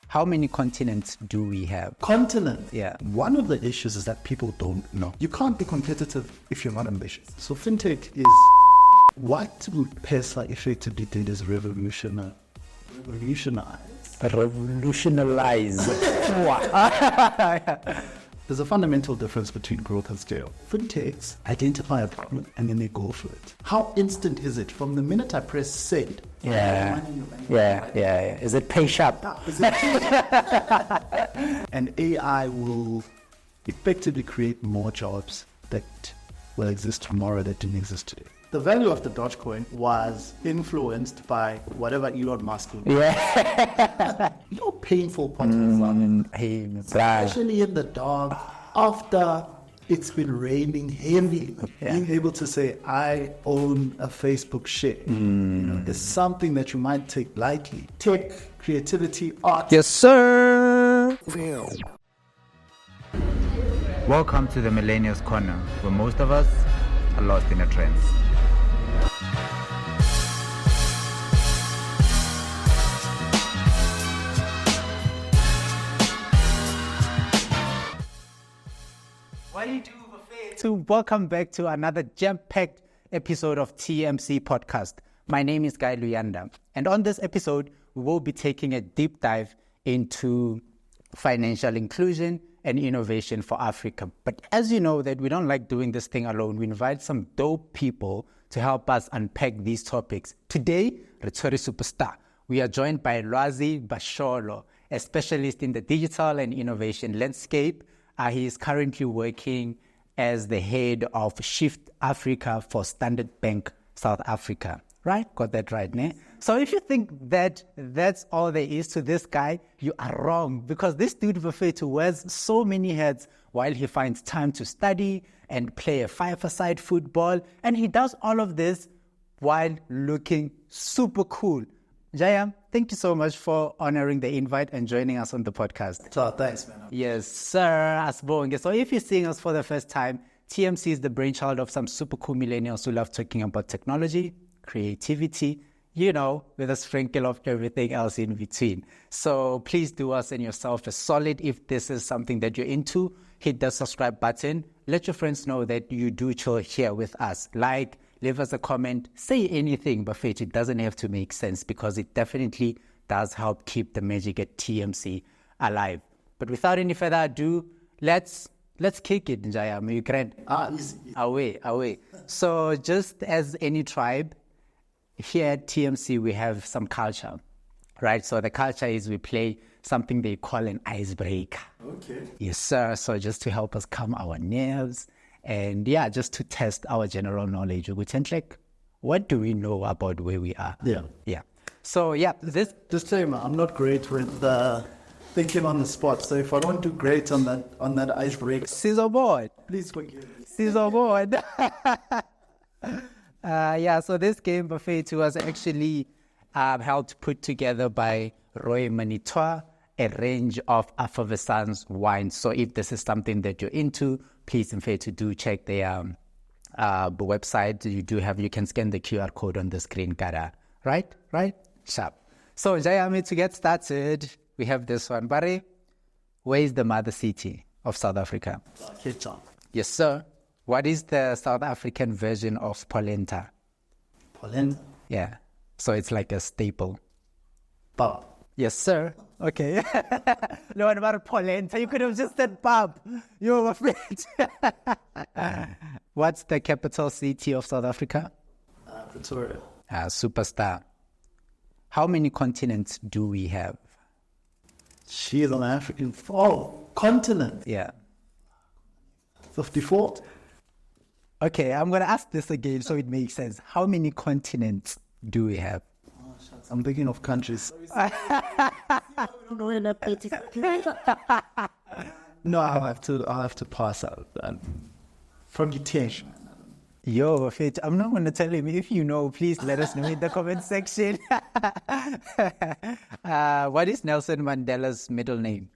How many continents do we have? Continent. Yeah. One of the issues is that people don't know. You can't be competitive if you're not ambitious. So FinTech is what Pesa effectively did is revolutionize. There's a fundamental difference between growth and scale. FinTechs identify a problem and then they go for it. How instant is it from the minute I press send? Yeah. Is it pay sharp? And AI will effectively create more jobs that will exist tomorrow that didn't exist today. The value of the Dogecoin was influenced by whatever Elon Musk will do. Yeah. Painful parts especially in the dark, after it's been raining heavily, being able to say, I own a Facebook share, is something that you might take lightly. Tech, creativity, art. Yes, sir. Welcome to the Millennials Corner, where most of us are lost in a trance. What do you do, Buffet? So welcome back to another jam-packed episode of TMC Podcast. My name is Guy Luyanda, and on this episode, we will be taking a deep dive into financial inclusion and innovation for Africa. But as you know that we don't like doing this thing alone, we invite some dope people to help us unpack these topics. Today, Retori Superstar, we are joined by Lwazi Basholo, a specialist in the digital and innovation landscape. He is currently working as the head of Shyft Africa for Standard Bank South Africa. Right? Got that right, ne? So if you think that that's all there is to this guy, you are wrong. Because this dude Buffet wears so many hats while he finds time to study and play a five-a-side football. And he does all of this while looking super cool. Jaya, thank you so much for honoring the invite and joining us on the podcast. So thanks, man. Yes, sir. Asbonge. So if you're seeing us for the first time, TMC is the brainchild of some super cool millennials who love talking about technology, creativity, with a sprinkle of everything else in between. So please do us and yourself a solid. If this is something that you're into, hit the subscribe button. Let your friends know that you do chill here with us. Like, leave us a comment, say anything, but it doesn't have to make sense because it definitely does help keep the magic at TMC alive. But without any further ado, let's kick it, Njaya. Easy. Away. So just as any tribe, here at TMC, we have some culture, right? So the culture is we play something they call an icebreaker. Okay. Yes, sir. So just to help us calm our nerves and just to test our general knowledge. What do we know about where we are? Yeah. So this disclaimer, I'm not great with thinking on the spot. So if I don't do great on that icebreaker, scissor board. Please forgive me. Scissor board. So this game Buffet was actually helped put together by Roy Manitois, a range of effervescence wines. So if this is something that you're into, please to do check their website. You can scan the QR code on the screen, Gara. Right? Sharp. So Jayami, to get started, we have this one. Barry, where is the mother city of South Africa? Cape Town. Yes, sir. What is the South African version of polenta? Polenta? Yeah. So it's like a staple. Pub. Yes, sir. Okay. No one about polenta. You could have just said pub. You were afraid. What's the capital city of South Africa? Pretoria. Superstar. How many continents do we have? She's an African. Continent. Yeah. 54. Okay, I'm going to ask this again so it makes sense. How many continents do we have? I'm thinking of countries. No, I'll have to pass out from your team. Yo, Fit, I'm not going to tell him. If you know, please let us know in the comment section. What is Nelson Mandela's middle name?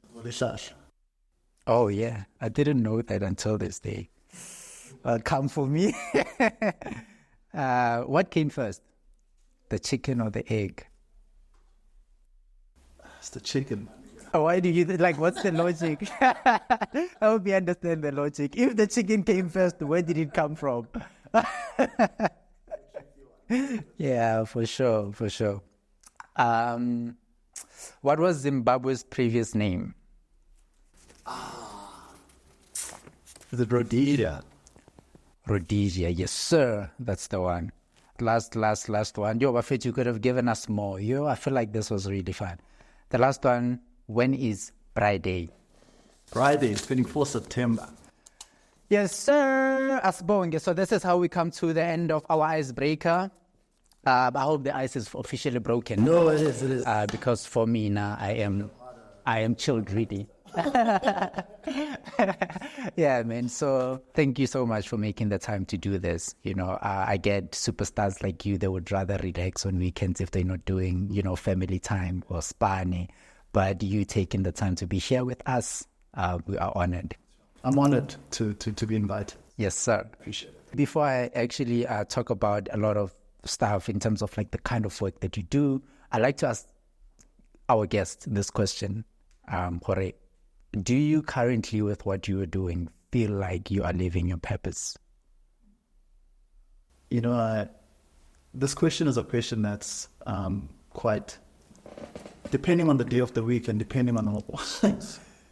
Oh, yeah. I didn't know that until this day. Come for me. What came first? The chicken or the egg? It's the chicken. Why do you, like, what's the logic? I hope you understand the logic. If the chicken came first, where did it come from? Yeah, for sure, for sure. What was Zimbabwe's previous name? Is it Rhodesia? Rhodesia, yes, sir. That's the one. Last one. Yo, Bafet, you could have given us more. Yo, I feel like this was really fun. The last one, when is Friday? Friday, 24 September. Yes, sir. Asbonge. So this is how we come to the end of our icebreaker. I hope the ice is officially broken. No, it is. Because for me now, I am chilled really. Yeah, man. So thank you so much for making the time to do this. You know, I get superstars like you, they would rather relax on weekends if they're not doing, you know, family time or sparring. But you taking the time to be here with us, we are honored. I'm honored to be invited. Yes, sir. Appreciate it. Before I actually talk about a lot of stuff in terms of like the kind of work that you do, I like to ask our guest this question, Jorge. Do you currently, with what you are doing, feel like you are living your purpose? You know, this question is a question that's quite, depending on the day of the week and depending on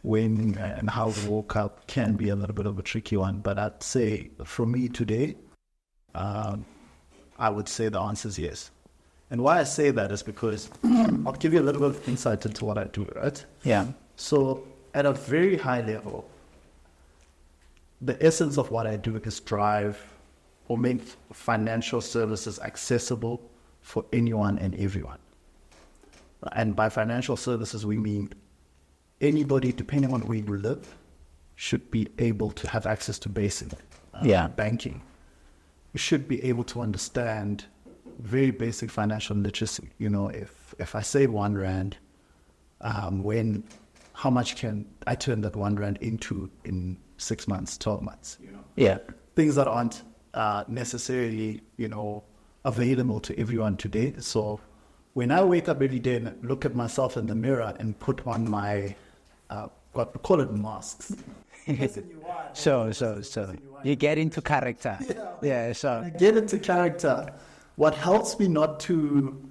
when and how we woke up, can be a little bit of a tricky one. But I'd say for me today, I would say the answer is yes. And why I say that is because I'll give you a little bit of insight into what I do, right? Yeah. So at a very high level, the essence of what I do is drive or make financial services accessible for anyone and everyone. And by financial services, we mean anybody, depending on where you live, should be able to have access to basic banking. You should be able to understand very basic financial literacy. You know, if I save R1, how much can I turn that R1 into in 6 months, 12 months? You know, yeah, things that aren't necessarily, you know, available to everyone today. So when I wake up every day and look at myself in the mirror and put on my, what we call it, masks. So you get into character. Yeah, sure. I get into character. What helps me not to,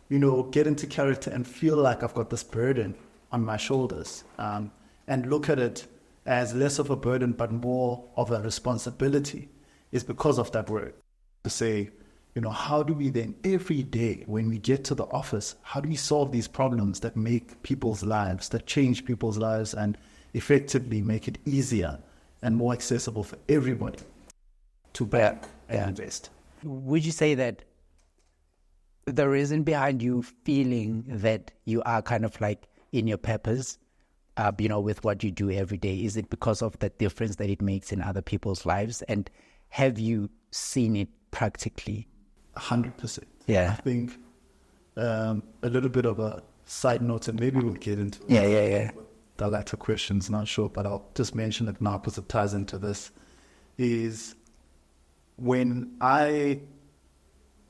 you know, get into character and feel like I've got this burden on my shoulders, and look at it as less of a burden but more of a responsibility, is because of that work. To say, you know, how do we then every day when we get to the office, how do we solve these problems that make people's lives, that change people's lives and effectively make it easier and more accessible for everybody to back and invest? Would you say that the reason behind you feeling that you are kind of like in your purpose, you know, with what you do every day, is it because of the difference that it makes in other people's lives? And have you seen it practically? 100%. Yeah. I think a little bit of a side note, and maybe we'll get into the latter questions, not sure, but I'll just mention it now because it ties into this, is when I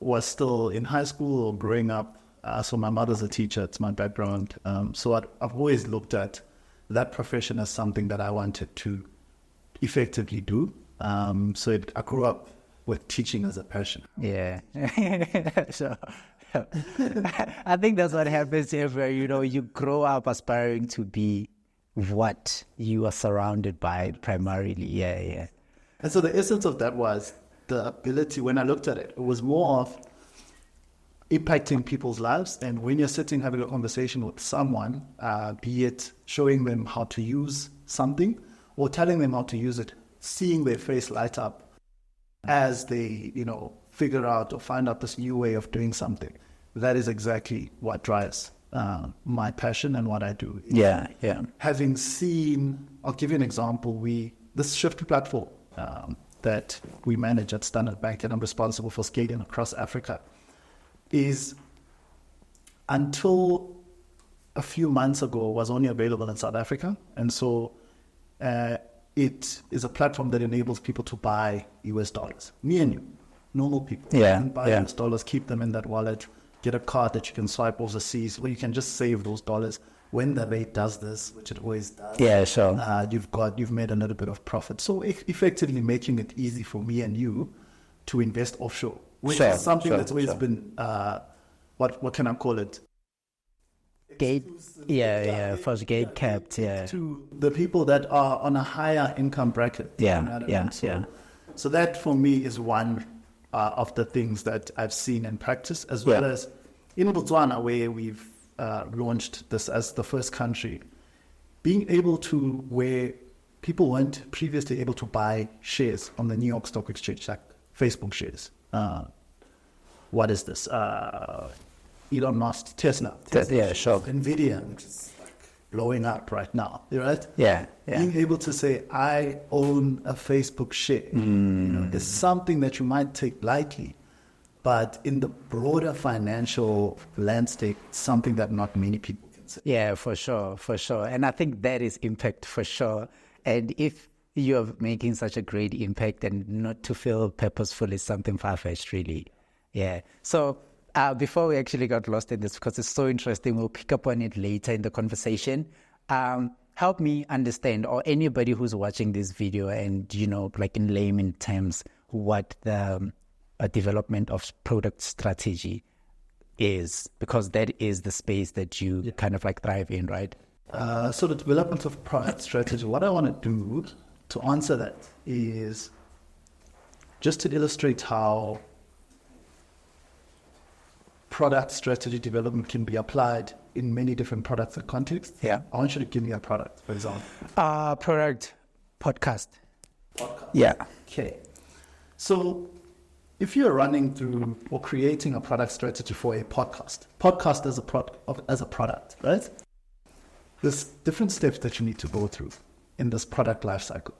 was still in high school or growing up, so my mother's a teacher, it's my background, so I've always looked at that profession as something that I wanted to effectively do. So I grew up with teaching as a passion. Yeah. So I think that's what happens here, you know, you grow up aspiring to be what you are surrounded by primarily. Yeah. And so the essence of that was the ability, when I looked at it, it was more of impacting people's lives. And when you're sitting having a conversation with someone, be it showing them how to use something or telling them how to use it, seeing their face light up as they, you know, figure out or find out this new way of doing something. That is exactly what drives my passion and what I do. Yeah. Having seen, I'll give you an example. This Shyft platform that we manage at Standard Bank and I'm responsible for scaling across Africa is, until a few months ago, was only available in South Africa. And so it is a platform that enables people to buy US dollars. Me and you, normal people. Yeah. You can buy US dollars, keep them in that wallet, get a card that you can swipe overseas, or you can just save those dollars when the rate does this, which it always does, you've made a little bit of profit. So effectively making it easy for me and you to invest offshore, which is something that's always been, what can I call it? First gate capped, to the people that are on a higher income bracket. So that for me is one of the things that I've seen in practice, as well as in Botswana, where we've launched this as the first country, being able to, where people weren't previously able to buy shares on the New York Stock Exchange, like Facebook shares. What is this? Elon Musk, Tesla, Nvidia, which is like blowing up right now, right? Being able to say, I own a Facebook share, is something that you might take lightly, but in the broader financial landscape, something that not many people can say. Yeah, for sure. And I think that is impact for sure. And if you're making such a great impact, and not to feel purposeful is something far-fetched, really. Yeah. So before we actually got lost in this, because it's so interesting, we'll pick up on it later in the conversation. Help me understand, or anybody who's watching this video, and, like in layman terms, what the development of product strategy is, because that is the space that you kind of like thrive in, right? So the development of product strategy, what I want to do to answer that is just to illustrate how product strategy development can be applied in many different products and contexts. I want you to give me a product, for example. Product podcast. Yeah. Okay. So if you're running through or creating a product strategy for a podcast as a product, right? There's different steps that you need to go through in this product lifecycle,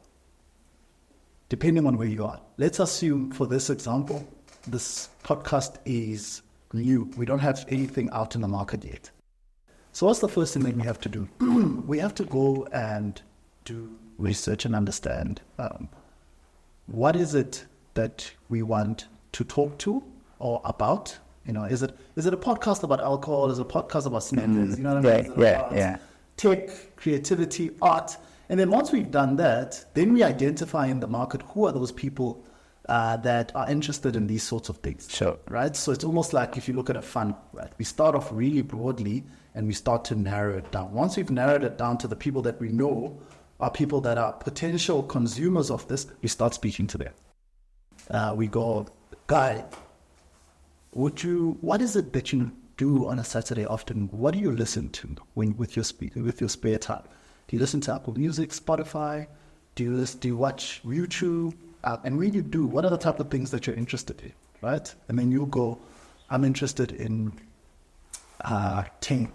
depending on where you are. Let's assume, for this example, this podcast is new. We don't have anything out in the market yet. So what's the first thing that we have to do? We have to go and do research and understand what is it that we want to talk to or about. Is it a podcast about alcohol? Is it a podcast about sneakers? You know what I mean? Tech, creativity, art. And then once we've done that, then we identify in the market who are those people that are interested in these sorts of things. Sure. Right? So it's almost like if you look at a funnel, right? We start off really broadly and we start to narrow it down. Once we've narrowed it down to the people that we know are people that are potential consumers of this, we start speaking to them. We go, Guy, what is it that you do on a Saturday afternoon? What do you listen to with your spare time? Do you listen to Apple Music, Spotify? Do you watch YouTube? And when you do, what are the type of things that you're interested in, right? And then you go, I'm interested in tech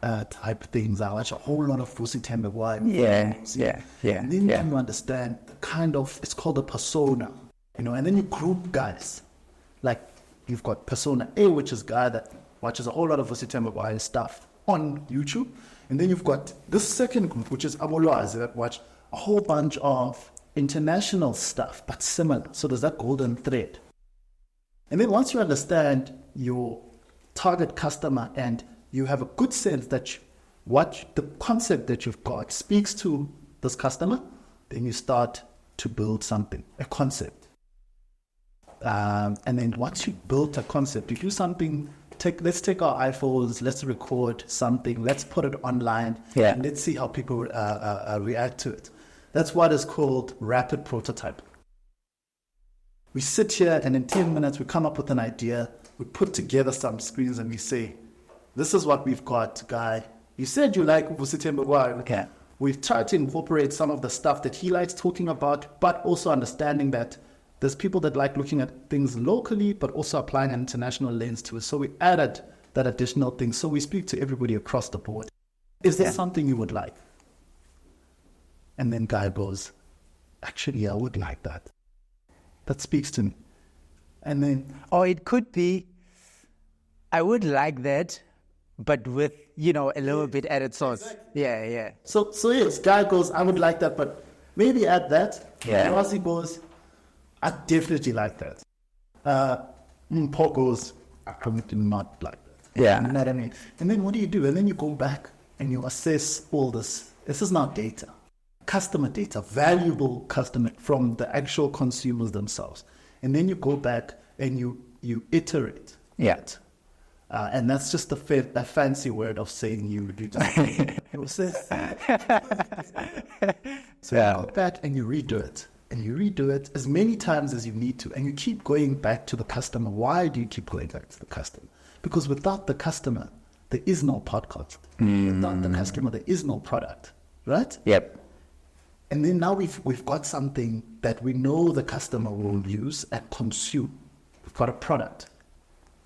type things. I watch a whole lot of Vusi Thembekwayo. And then you understand the kind of, it's called a persona, and then you group guys. Like you've got persona A, which is a guy that watches a whole lot of Vusi Thembekwayo stuff on YouTube. And then you've got this second group, which is Lwazi, that watch a whole bunch of international stuff, but similar. So there's that golden thread. And then once you understand your target customer and you have a good sense that what the concept that you've got speaks to this customer, then you start to build something, a concept. And then once you've built a concept, you do something. Let's take our iPhones, let's record something, let's put it online, and let's see how people react to it. That's what is called rapid prototype. We sit here and in 10 minutes we come up with an idea, we put together some screens and we say, this is what we've got, Guy. You said you like Vusi Thembekwayo. Okay. We've tried to incorporate some of the stuff that he likes talking about, but also understanding that there's people that like looking at things locally, but also applying an international lens to it. So we added that additional thing. So we speak to everybody across the board. Is there something you would like? And then Guy goes, actually, I would like that. That speaks to me. And then... Or it could be, I would like that, but with, a little bit added sauce. Exactly. Yeah. So yes, Guy goes, I would like that, but maybe add that. Yeah. Lwazi goes, I definitely like that. Paul goes, I probably not like that. Yeah. You know what I mean? And then what do? And then you go back and you assess all this. This is not data, customer data, valuable customer from the actual consumers themselves. And then you go back and you iterate. Yeah. And that's just a fancy word of saying you redo So you go back and you redo it. And you redo it as many times as you need to. And you keep going back to the customer. Why do you keep going back to the customer? Because without the customer, there is no podcast. Without the customer, there is no product. Right? Yep. And then now we've got something that we know the customer will use and consume. We've got a product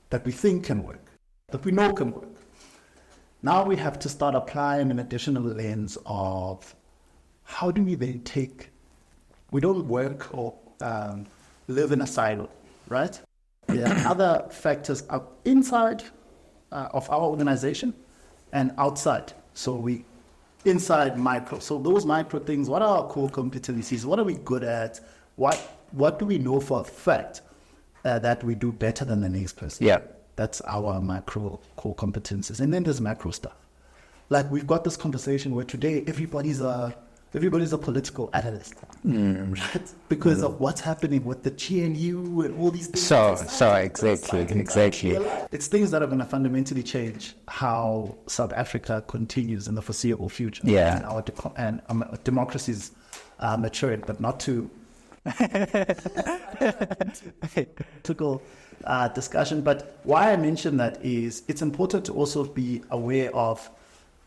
that we think can work, that we know can work. Now we have to start applying an additional lens of how do we then we don't work or live in a silo, right? There are other factors inside of our organization and outside. So inside micro. So those micro things, what are our core competencies? What are we good at? What do we know for a fact that we do better than the next person? Yeah. That's our micro core competencies. And then there's macro stuff. Like we've got this conversation where today everybody's a political analyst, right? Because of what's happening with the GNU and all these things. So exactly. It's things that are going to fundamentally change how South Africa continues in the foreseeable future. Yeah. And our democracy's maturing, but not to go discussion. But why I mention that is it's important to also be aware of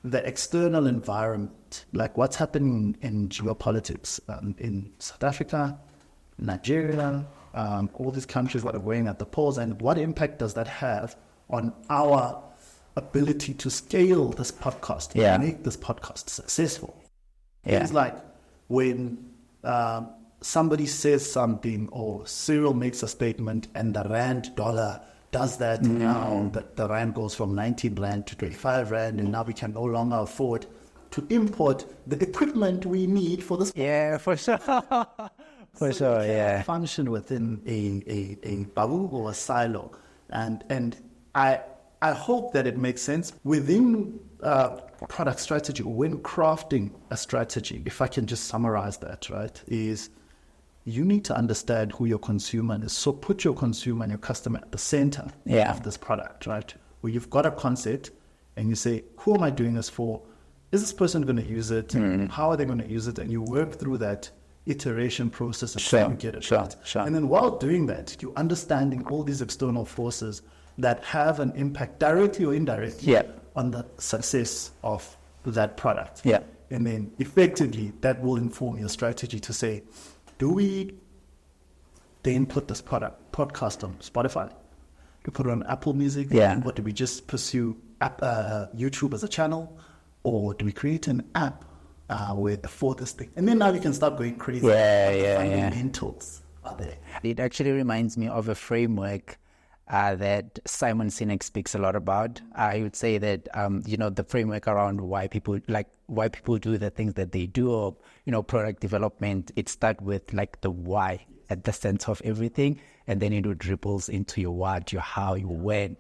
the external environment, like what's happening in geopolitics in South Africa, Nigeria, all these countries that are going at the polls, and what impact does that have on our ability to scale this podcast, make this podcast successful. Things like when somebody says something or Cyril makes a statement and the rand dollar does that now, that the rand goes from 19 rand to 25 rand, and now we can no longer afford to import the equipment we need for this. Yeah, for sure. Function within a bubble or a silo. And I hope that it makes sense within product strategy, when crafting a strategy, if I can just summarize that, right, is you need to understand who your consumer is. So put your consumer and your customer at the center of this product, right? Where you've got a concept and you say, who am I doing this for? Is this person going to use it? How are they going to use it? And you work through that iteration process until you get it right. And then while doing that, you're understanding all these external forces that have an impact directly or indirectly on the success of that product. And then effectively that will inform your strategy to say, do we then put this podcast on Spotify? Do we put it on Apple Music? Or do we just pursue YouTube as a channel? Or do we create an app for this thing? And then now we can start going crazy. Fundamentals are there. It actually reminds me of a framework that Simon Sinek speaks a lot about. I would say that the framework around why people do the things that they do, or product development, it starts with like the why at the center of everything, and then it ripples into your what, your how, your when.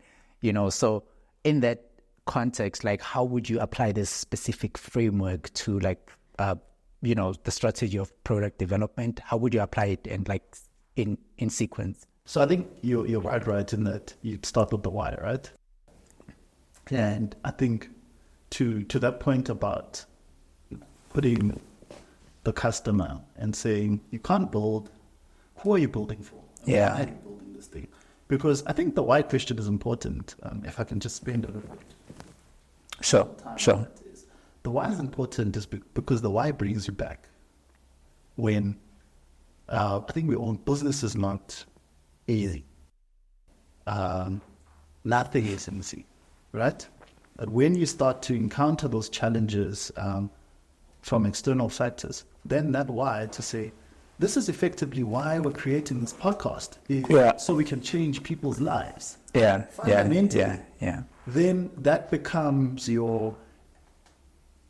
So in that context, like how would you apply this specific framework to the strategy of product development? How would you apply it and in sequence? So I think you're right in that you start with the why, right? And I think to that point about putting the customer and saying you can't build, who are you building for? Why are you building this thing? Because I think the why question is important. If I can just spend a little bit. Sure. The why is important is because the why brings you back. When I think we own business is not easy. Nothing is easy, right? But when you start to encounter those challenges from external factors, then that why to say, this is effectively why we're creating this podcast, so we can change people's lives. Fundamentally, then that becomes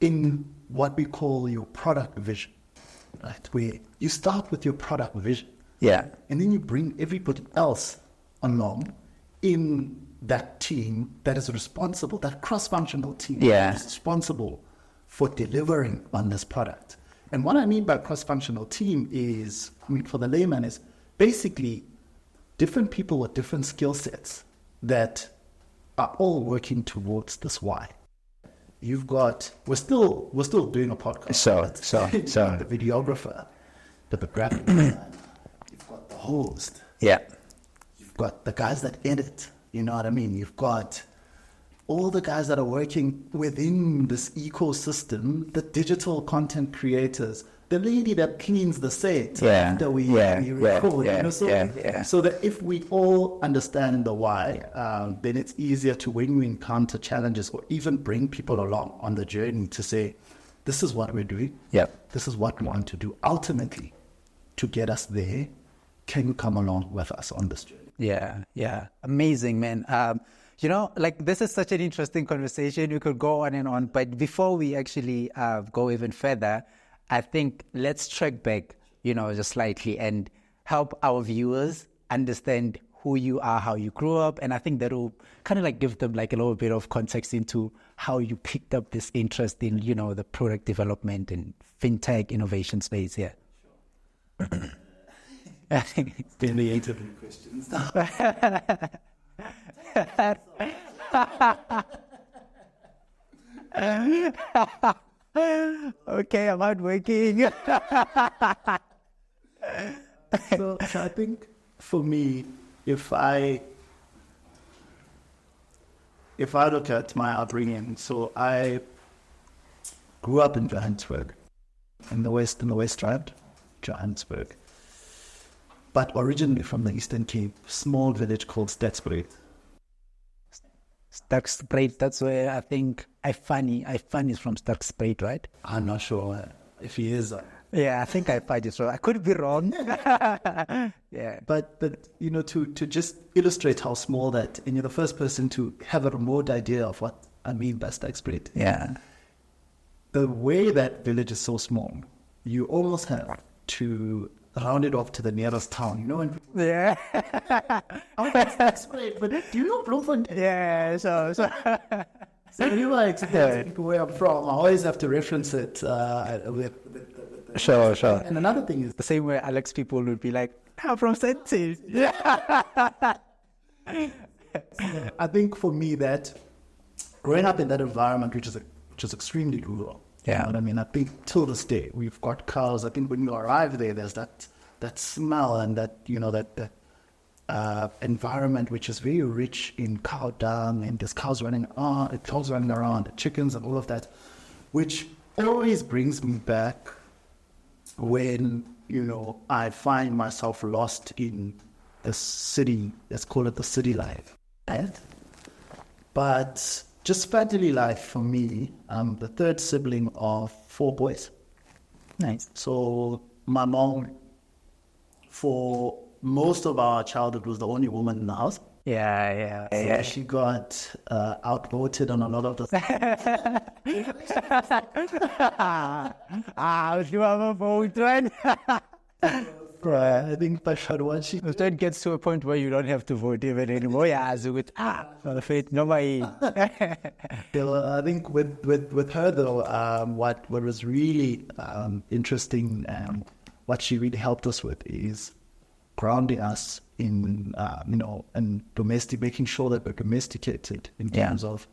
in what we call your product vision, right? Where you start with your product vision. And then you bring everybody else along in that team that is responsible, that cross-functional team Yeah. that is responsible for delivering on this product. And what I mean by cross-functional team is, I mean, for the layman, is basically different people with different skill sets that are all working towards this why. You've got, we're still doing a podcast. So. The videographer, the graphic designer, you've got the host, Yeah. you've got the guys that edit, you know what I mean? You've got all the guys that are working within this ecosystem, the digital content creators, the lady that cleans the set after we record. So that if we all understand the why, then it's easier to, when we encounter challenges or even bring people along on the journey, to say, this is what we're doing. This is what we want to do. Ultimately, to get us there, can you come along with us on this journey? Yeah. Amazing, man. You know, like, this is such an interesting conversation. We could go on and on. But before we actually go even further, I think let's track back, you know, just slightly and help our viewers understand who you are, how you grew up. And I think that will kind of like give them like a little bit of context into how you picked up this interest in, you know, the product development and FinTech innovation space here. Delineated questions. Okay, I'm out working. So I think for me, if I look at my upbringing, so I grew up in Johannesburg, in the West Rand, Johannesburg, but originally from the Eastern Cape, small village called Stadsbreed. Stadsbreed, that's where I think Ifani is from Stadsbreed, right? I'm not sure if he is. Yeah, I think Ifani is wrong. I could be wrong. Yeah. But you know, to just illustrate how small that, and you're the first person to have a remote idea of what I mean by Stadsbreed. Yeah. The way that village is so small, you almost have to round it off to the nearest town, you know? And Yeah. that's great, but do you know Bloemfontein? Yeah, so. So you like where I'm from, I always have to reference it with Sure. And another thing is, The same way Alex people would be like, I'm from Sentis. Yeah. I think for me that growing up in that environment, which is extremely rural, you know what I mean? I think till this day, we've got cows. I think when you arrive there, there's that smell and that, you know, that environment which is very rich in cow dung, and there's cows running around, the chickens and all of that, which always brings me back when, you know, I find myself lost in the city. Let's call it the city life. Right? But just family life for me, I'm the third sibling of 4 boys. Nice. So my mom, for most of our childhood, was the only woman in the house. Yeah. So she got outvoted on a lot of the You have a vote, right? I think once she It gets to a point where you don't have to vote even anymore. Yeah, so good. No way. I think with her though, what was really interesting, what she really helped us with is grounding us in and making sure that we're domesticated in terms of.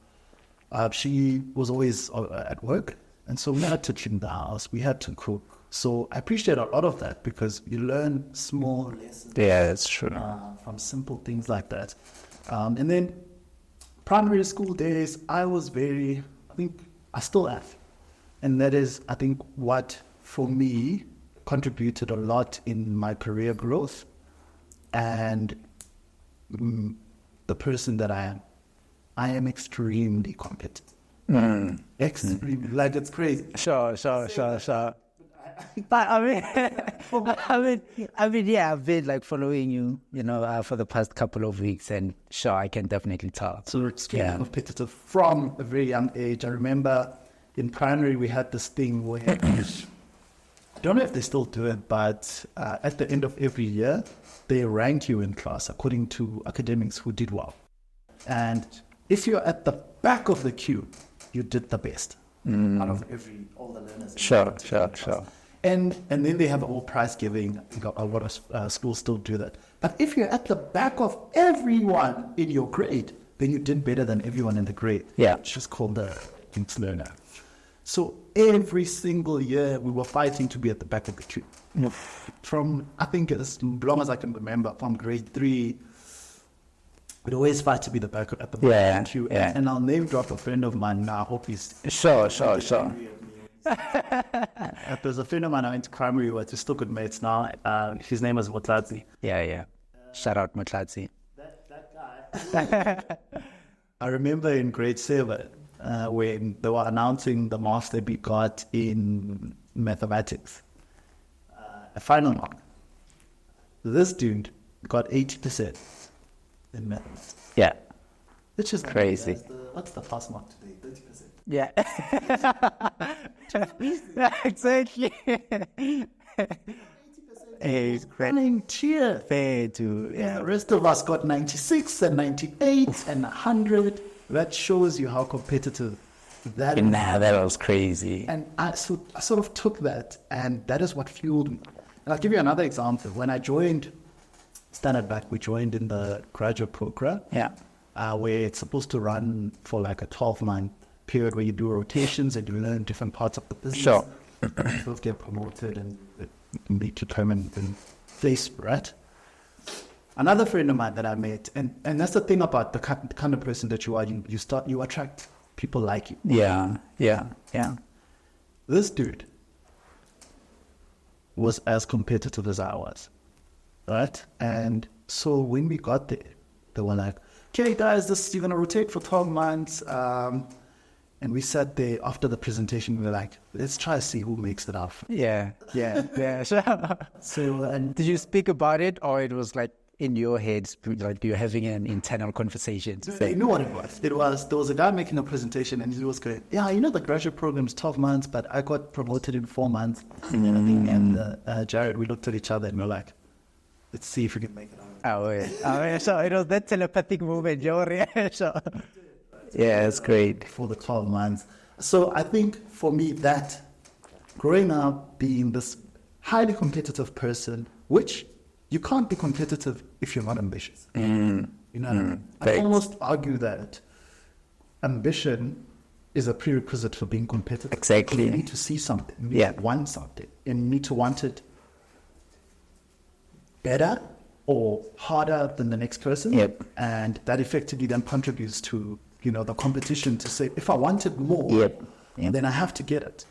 She was always at work, and so we had to clean the house, we had to cook. So I appreciate a lot of that, because you learn small lessons. Yeah, that's true. From simple things like that. And then primary school days, I think I still am. And that is, I think, what for me contributed a lot in my career growth and the person that I am. I am extremely competitive. Extremely, like, it's crazy. Sure. But I mean, yeah, I've been like following you, for the past couple of weeks, and sure, I can definitely tell. So it's competitive from a very young age. I remember in primary we had this thing where don't know if they still do it, but at the end of every year, they rank you in class according to academics who did well. And if you're at the back of the queue, you did the best out of all the learners. Sure. And then they have all prize giving. A lot of schools still do that. But if you're at the back of everyone in your grade, then you did better than everyone in the grade. Yeah. It's just called the King's Learner. So every single year we were fighting to be at the back of the queue. From, I think as long as I can remember, from grade 3, we'd always fight to be at the back of the queue. Yeah. And I'll name drop a friend of mine now. I hope he's... Sure. There's a friend of mine I went to primary with, we're still good mates now. His name is Motlatsi. Yeah. Shout out Motlatsi. That guy. I remember in grade 7 when they were announcing the marks that we got in mathematics. A final mark. This dude got 80% in mathematics. Yeah. Which is crazy. What's the pass mark today? 30%. Yeah. Exactly. 80% running cheer. Fair to, The rest of us got 96 and 98 and 100. That shows you how competitive that is. Nah, that was crazy. And I sort of took that, and that is what fueled me. And I'll give you another example. When I joined Standard Bank, we joined in the graduate program. Yeah. Where it's supposed to run for like a 12-month period where you do rotations and you learn different parts of the business. Sure. You both get promoted and meet to permanent place, right? Another friend of mine that I met, and that's the thing about the kind of person that you are, you attract people like you. Yeah. This dude was as competitive as I was, right? And so when we got there, they were like, okay, guys, you're going to rotate for 12 months. And we sat there after the presentation. We were like, let's try to see who makes it out. Yeah, sure. So, and did you speak about it, or it was like in your head, like you're having an internal conversation? You know what it was? There was a guy making a presentation, and he was going, yeah, the graduate program is 12 months, but I got promoted in 4 months. And Jared, we looked at each other and we were like, let's see if we can make it out. Oh yeah. So it was that telepathic moment, Jory. So. Yeah, it's great. For the 12 months. So I think for me that growing up being this highly competitive person, which you can't be competitive if you're not ambitious. You know what I mean? I almost argue that ambition is a prerequisite for being competitive. Exactly. You need to see something. You need to want something. And you need to want it better or harder than the next person. Yep. And that effectively then contributes to the competition to say, if I wanted more, then I have to get it.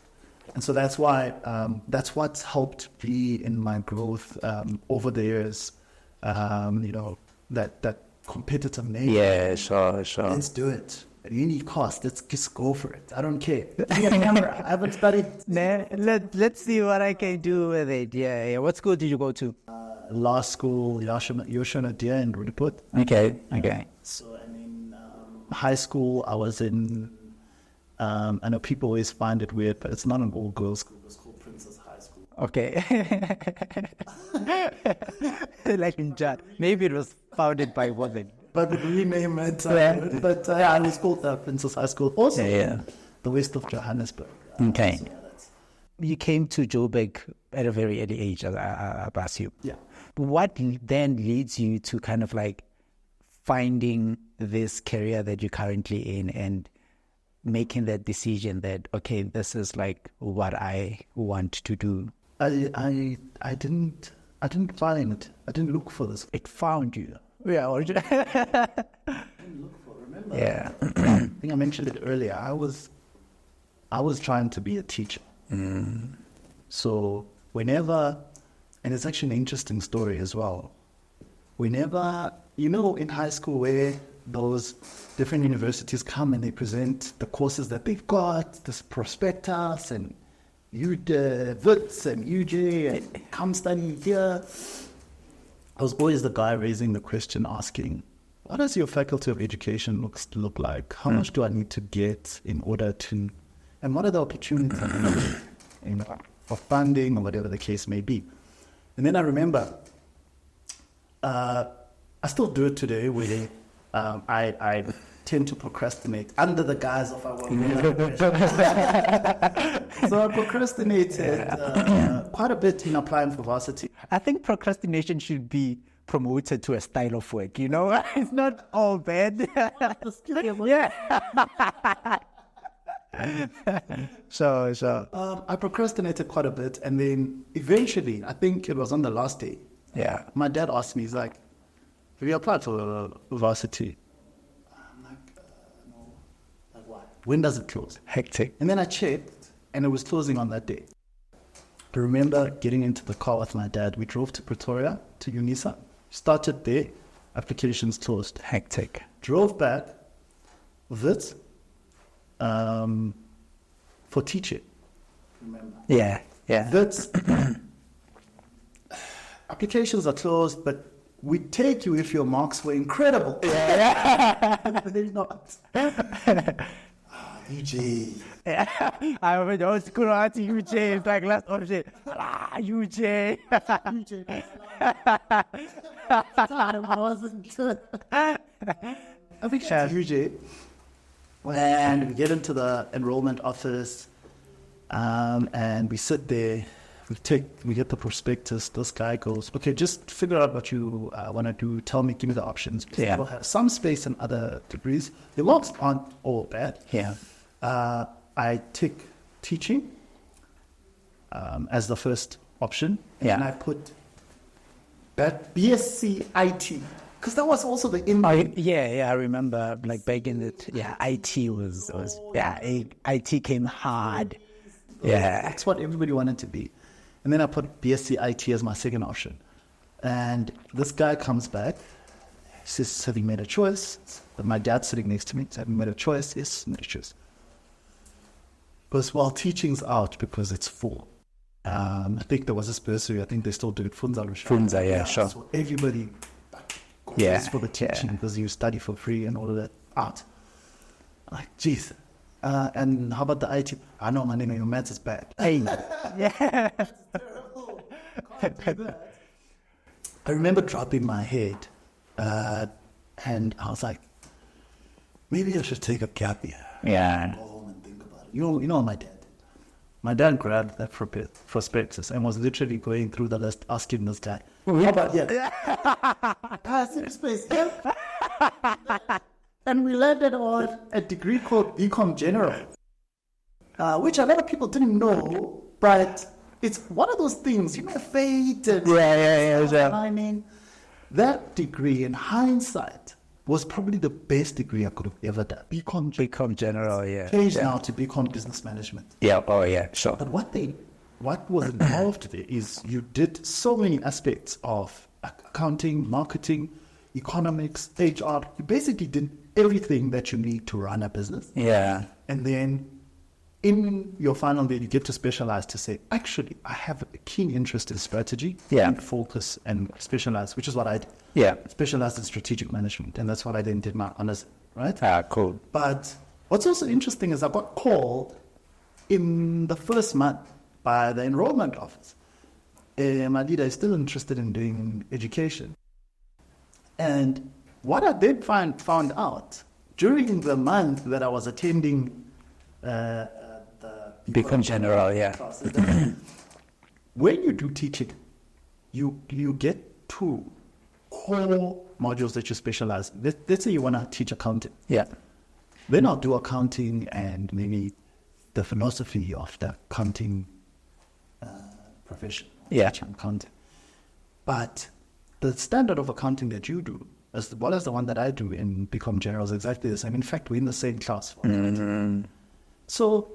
And so that's why, that's what's helped me in my growth over the years, that competitive nature. Yeah, sure. Let's do it. At any cost, let's just go for it. I don't care. I haven't studied. Let's see what I can do with it. Yeah. What school did you go to? Law school, Yoshona Deer in Rudiput. Okay. So, high school, I was in, I know people always find it weird, but it's not an all-girls school. It's called Princess High School. Okay. Like in Jad. Maybe it was founded by women. But the rename it. But it was called Princess High School. Also, the west of Johannesburg. Okay. You came to Joburg at a very early age, I assume. Yeah. What then leads you to kind of like finding this career that you're currently in and making that decision that, okay, this is like what I want to do? I didn't find it. I didn't look for this. It found you. Yeah. I didn't look for it. Remember? Yeah. I think I mentioned it earlier. I was trying to be a teacher. So whenever, and it's actually an interesting story as well. Whenever, in high school where those different universities come and they present the courses that they've got, this prospectus and Wits and UJ and come study here. I was always the guy raising the question asking, what does your faculty of education look like? How much do I need to get in order to, and what are the opportunities? for funding or whatever the case may be. And then I remember, I still do it today, where I tend to procrastinate under the guise of I want So I procrastinated quite a bit in applying for varsity. I think procrastination should be promoted to a style of work, It's not all bad. Yeah. So I procrastinated quite a bit, and then eventually, I think it was on the last day, my dad asked me, he's like, have you applied for varsity? I'm like, no. Like, why? When does it close? Hectic. And then I checked, and it was closing on that day. I remember getting into the car with my dad. We drove to Pretoria, to UNISA. Started there, applications closed. Hectic. Drove back with it for teaching. Remember? Yeah. That's applications are closed, but we take you if your marks were incredible. Yeah. They're not. UJ. I remember old school auntie UJ. It's like last option. UJ. UJ. I wasn't good. I think it's UJ. And we get into the enrollment office, and we sit there. We get the prospectus. This guy goes, okay, just figure out what you want to do. Tell me, give me the options. Yeah. We'll have some space in other degrees. The marks aren't all bad. Yeah. I tick teaching as the first option. Yeah. And I put that BSc IT, because that was also the I remember like back in the IT was IT came hard. Yeah. That's what everybody wanted to be. And then I put BSc IT as my second option. And this guy comes back, says, have you made a choice? But my dad's sitting next to me, have you made a choice? Yes, made a choice. Because while teaching's out because it's full. I think there was this bursary, I think they still do it, Funza, yeah, sure. So everybody goes for the teaching because you study for free and all of that out. I'm like, geez. And how about the IT? I know, man, your maths is bad. Hey. Yeah. That's terrible. Can't do that. I remember dropping my head, and I was like, maybe I should take a gap year. Yeah. Go home and think about it. You know what my dad did? My dad grabbed that prospectus and was literally going through the list, asking this guy, how about space? And we landed on a degree called BCom General, which a lot of people didn't know, but it's one of those things, fate and timing. That degree, in hindsight, was probably the best degree I could have ever done. BCom General, yeah. Changed now to BCom Business Management. Yeah, oh yeah, sure. But what was involved there is you did so many aspects of accounting, marketing, economics, HR. You basically did everything that you need to run a business. Yeah. And then in your final year, you get to specialize to say, actually, I have a keen interest in strategy, and focus and specialize, which is what I did. Yeah. Specialized in strategic management. And that's what I then did my honors, right? Cool. But what's also interesting is I got called in the first month by the enrollment office. My leader is still interested in doing education. And what I did found out during the month that I was attending the BCom General, classes, when you do teaching, you get two core modules that you specialize in. Let's say you want to teach accounting. Yeah. Then I'll do accounting and maybe the philosophy of the accounting profession. Yeah. Accounting. But the standard of accounting that you do, as well as the one that I do in BCom General, is exactly the same. In fact, we're in the same class for accounting. So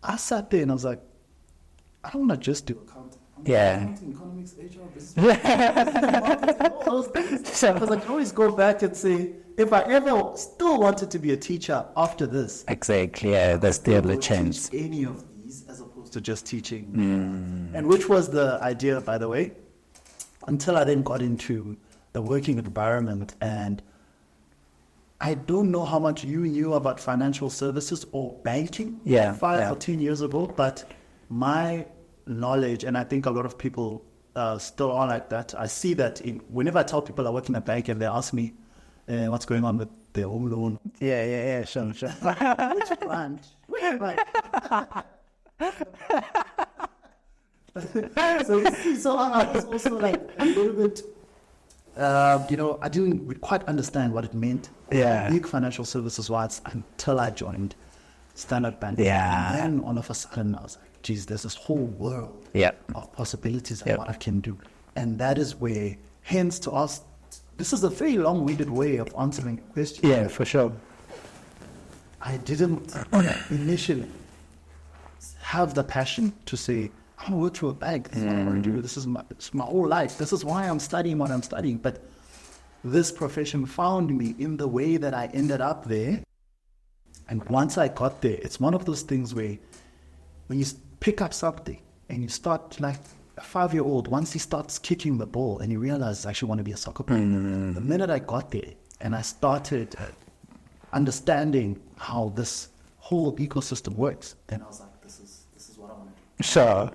I sat there and I was like, I don't want to just do accounting. Accounting, economics, HR, business. Because I can always go back and say, if I ever still wanted to be a teacher after this. Exactly, yeah, that's the other chance. Any of these as opposed to just teaching. And which was the idea, by the way, until I then got into the working environment. And I don't know how much you knew about financial services or banking 5 or 10 years ago, but my knowledge, and I think a lot of people still are like that. I see that whenever I tell people I work in a bank and they ask me what's going on with their home loan. Yeah, sure. Which branch? So it's also like a little bit, I didn't quite understand what it meant. Yeah. Big financial services wise until I joined Standard Bank. Yeah. And then all of a sudden I was like, geez, there's this whole world of possibilities of what I can do. And that is where, hence to ask, this is a very long-winded way of answering a question. Yeah, for sure. I didn't initially have the passion to say, I'm going to work for a bank. This is what I want to do. This is my whole life. This is why I'm studying what I'm studying. But this profession found me in the way that I ended up there. And once I got there, it's one of those things where when you pick up something and you start like a 5-year-old, once he starts kicking the ball and he realizes I actually want to be a soccer player. The minute I got there and I started understanding how this whole ecosystem works, then I was like, this is what I want to do. Sure.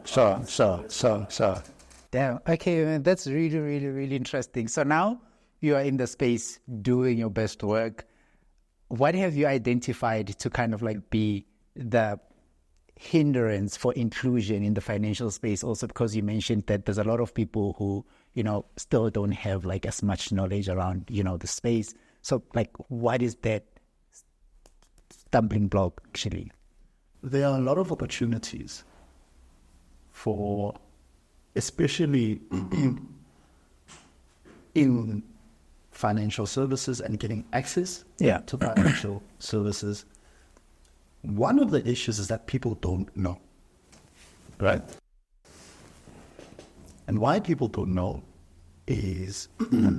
Damn. Okay, man, that's really, really, really interesting. So now you are in the space doing your best work. What have you identified to kind of like be the hindrance for inclusion in the financial space? Also, because you mentioned that there's a lot of people who, still don't have like as much knowledge around, the space. So like, what is that stumbling block actually? There are a lot of opportunities for, especially in financial services and getting access to financial services. One of the issues is that people don't know, right? And why people don't know is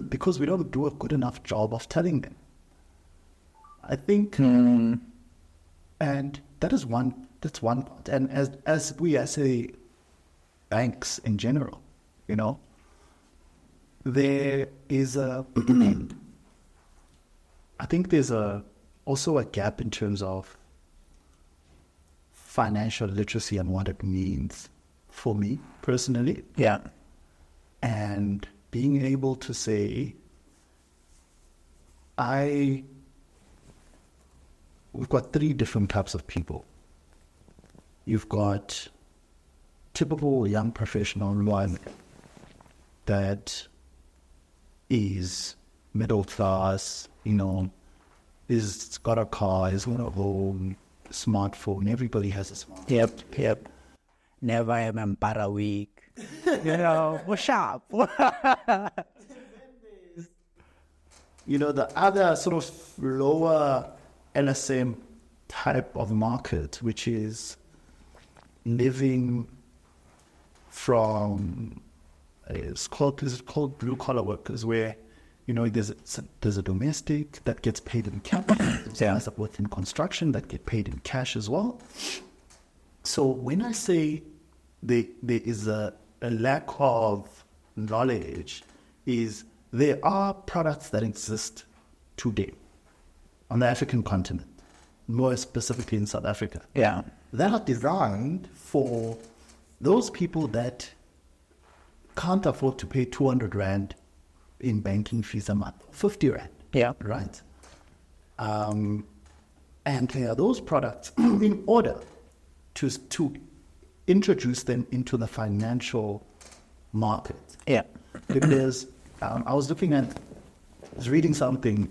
because we don't do a good enough job of telling them. I think, and that's one part. And as banks in general, there is I think there's also a gap in terms of financial literacy and what it means for me personally. Yeah. And being able to say, we've got 3 different types of people. You've got typical young professional environment that is middle class, is got a car, is got a home, smartphone. Everybody has a smartphone. Yep. Never am Empara week. What's up? The other sort of lower LSM type of market, which is living from, it's called blue collar workers, where there's a domestic that gets paid in cash. There's guys that work in construction that get paid in cash as well. So when I say there is a lack of knowledge, is there are products that exist today on the African continent, more specifically in South Africa, that are designed for those people that can't afford to pay 200 Rand in banking fees a month, 50 Rand. Yeah. Right. And there are those products in order to introduce them into the financial market. Yeah. Because I was reading something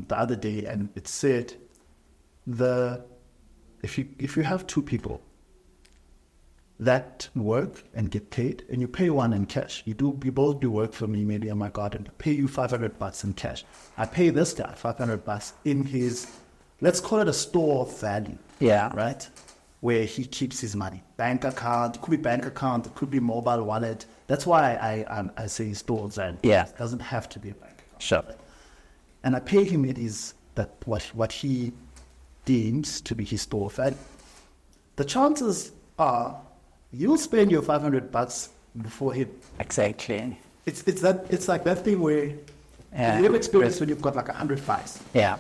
the other day, and it said if you have 2 people that work and get paid, and you pay one in cash, you both do work for me, maybe in my garden, I pay you $500 in cash. I pay this guy $500 in his, let's call it a store of value. Yeah. Right? Where he keeps his money. Bank account, it could be bank account, it could be mobile wallet. That's why I say store of value. Yeah. It doesn't have to be a bank account. Sure. And I pay him what he deems to be his store of value. The chances are you'll spend your $500 before him. Exactly. It's like that thing where you have experience when you've got like 100 files. Yeah.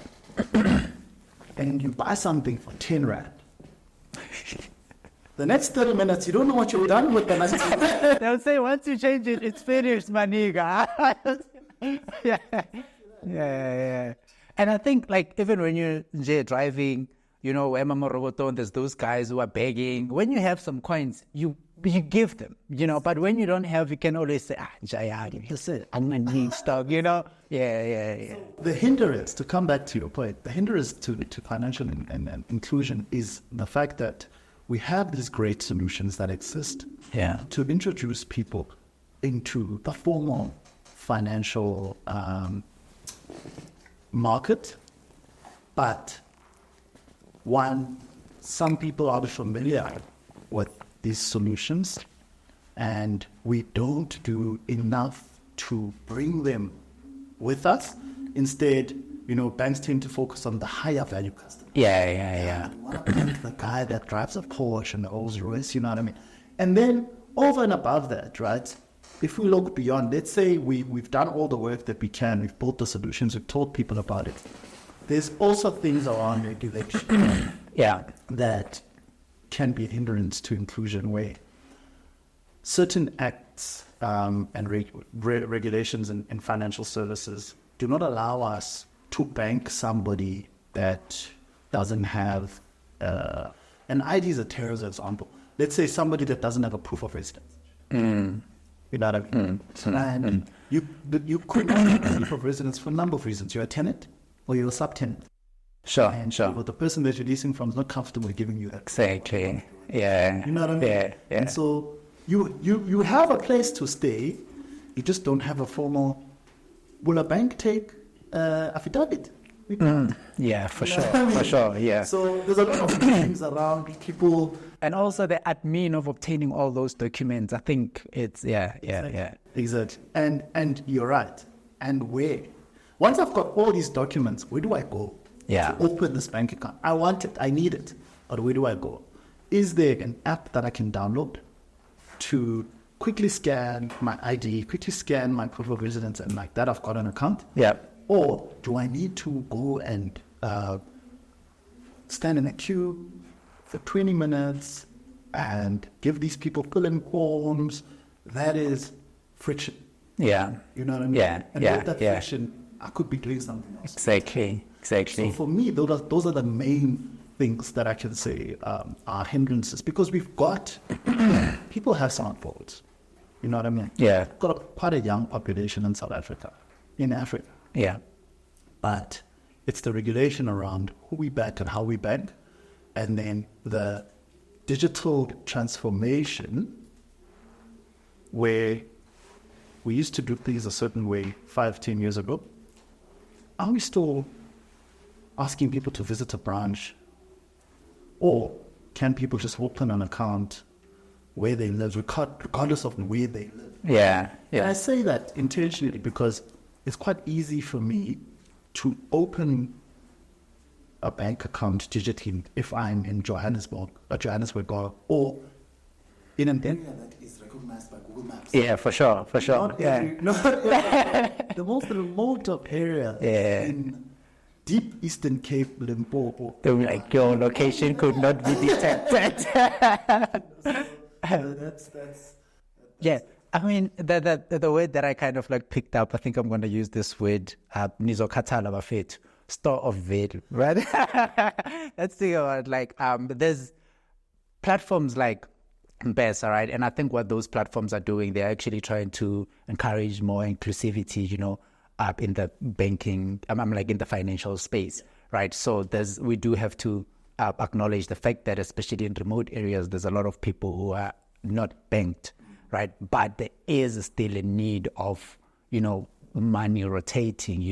And you buy something for 10 Rand. The next 30 minutes, you don't know what you've done with the next 30 minutes. They'll say, once you change it, it's finished, my nigga. Yeah. And I think, like, even when you're driving, where Mama Roboton, there's those guys who are begging. When you have some coins, you give them, but when you don't have, you can always say, Jayadi, I'm going to need stock, Yeah. The hindrance, to come back to your point, the hindrance to financial and inclusion is the fact that we have these great solutions that exist to introduce people into the formal financial market. But some people are familiar with these solutions, and we don't do enough to bring them with us. Instead, banks tend to focus on the higher value customer. Yeah. The guy that drives a Porsche and the Rolls Royce, you know what I mean? And then over and above that, right? If we look beyond, let's say we've done all the work that we can, we've built the solutions, we've told people about it. There's also things around regulation that can be a hindrance to inclusion, where certain acts and regulations in financial services do not allow us to bank somebody that doesn't have an ID is a terrible example. Let's say somebody that doesn't have a proof of residence. You know what I mean? And you could not have a proof of residence for a number of reasons. You're a tenant or you're a subtenant. Sure. But the person that you're leasing from is not comfortable giving you that. Exactly. Yeah. You know what I mean? Yeah. And so you have a place to stay, you just don't have a formal. Will a bank take affidavit? Yeah, for sure. Yeah. So there's a lot of things around people. And also the admin of obtaining all those documents. I think it's Exactly. And you're right. And where? Once I've got all these documents, where do I go? Yeah. To open this bank account. I want it. I need it. But where do I go? Is there an app that I can download to quickly scan my ID, quickly scan my proof of residence, and like that I've got an account? Yeah. Or do I need to go and stand in a queue for 20 minutes and give these people fill-in forms? That is friction. Yeah. You know what I mean? Yeah. And with that friction, I could be doing something else. Exactly. So for me, those are the main things that I can say are hindrances, because we've got people have smartphones. You know what I mean? Yeah. We've got quite a young population in South Africa, in Africa. Yeah. But it's the regulation around who we bank and how we bank, and then the digital transformation where we used to do things a certain way 5-10 years ago. Are we still asking people to visit a branch? Or can people just open an account where they live, regardless of where they live? Yeah. And I say that intentionally because it's quite easy for me to open a bank account digitally if I'm in Johannesburg or in an area that is recognized by Google Maps. Yeah, for sure. The most remote of area in deep Eastern Cape, Limpopo. They're like, your location could not be detected. That's yeah. I mean, the word that I kind of like picked up, I think I'm going to use this word, nizokhathala bafethu, store of value, right? Let's think about like, there's platforms like Best, all right? And I think what those platforms are doing, they're actually trying to encourage more inclusivity, in the banking, I'm like in the financial space, right? So we do have to acknowledge the fact that especially in remote areas, there's a lot of people who are not banked, right? But there is still a need of, money rotating,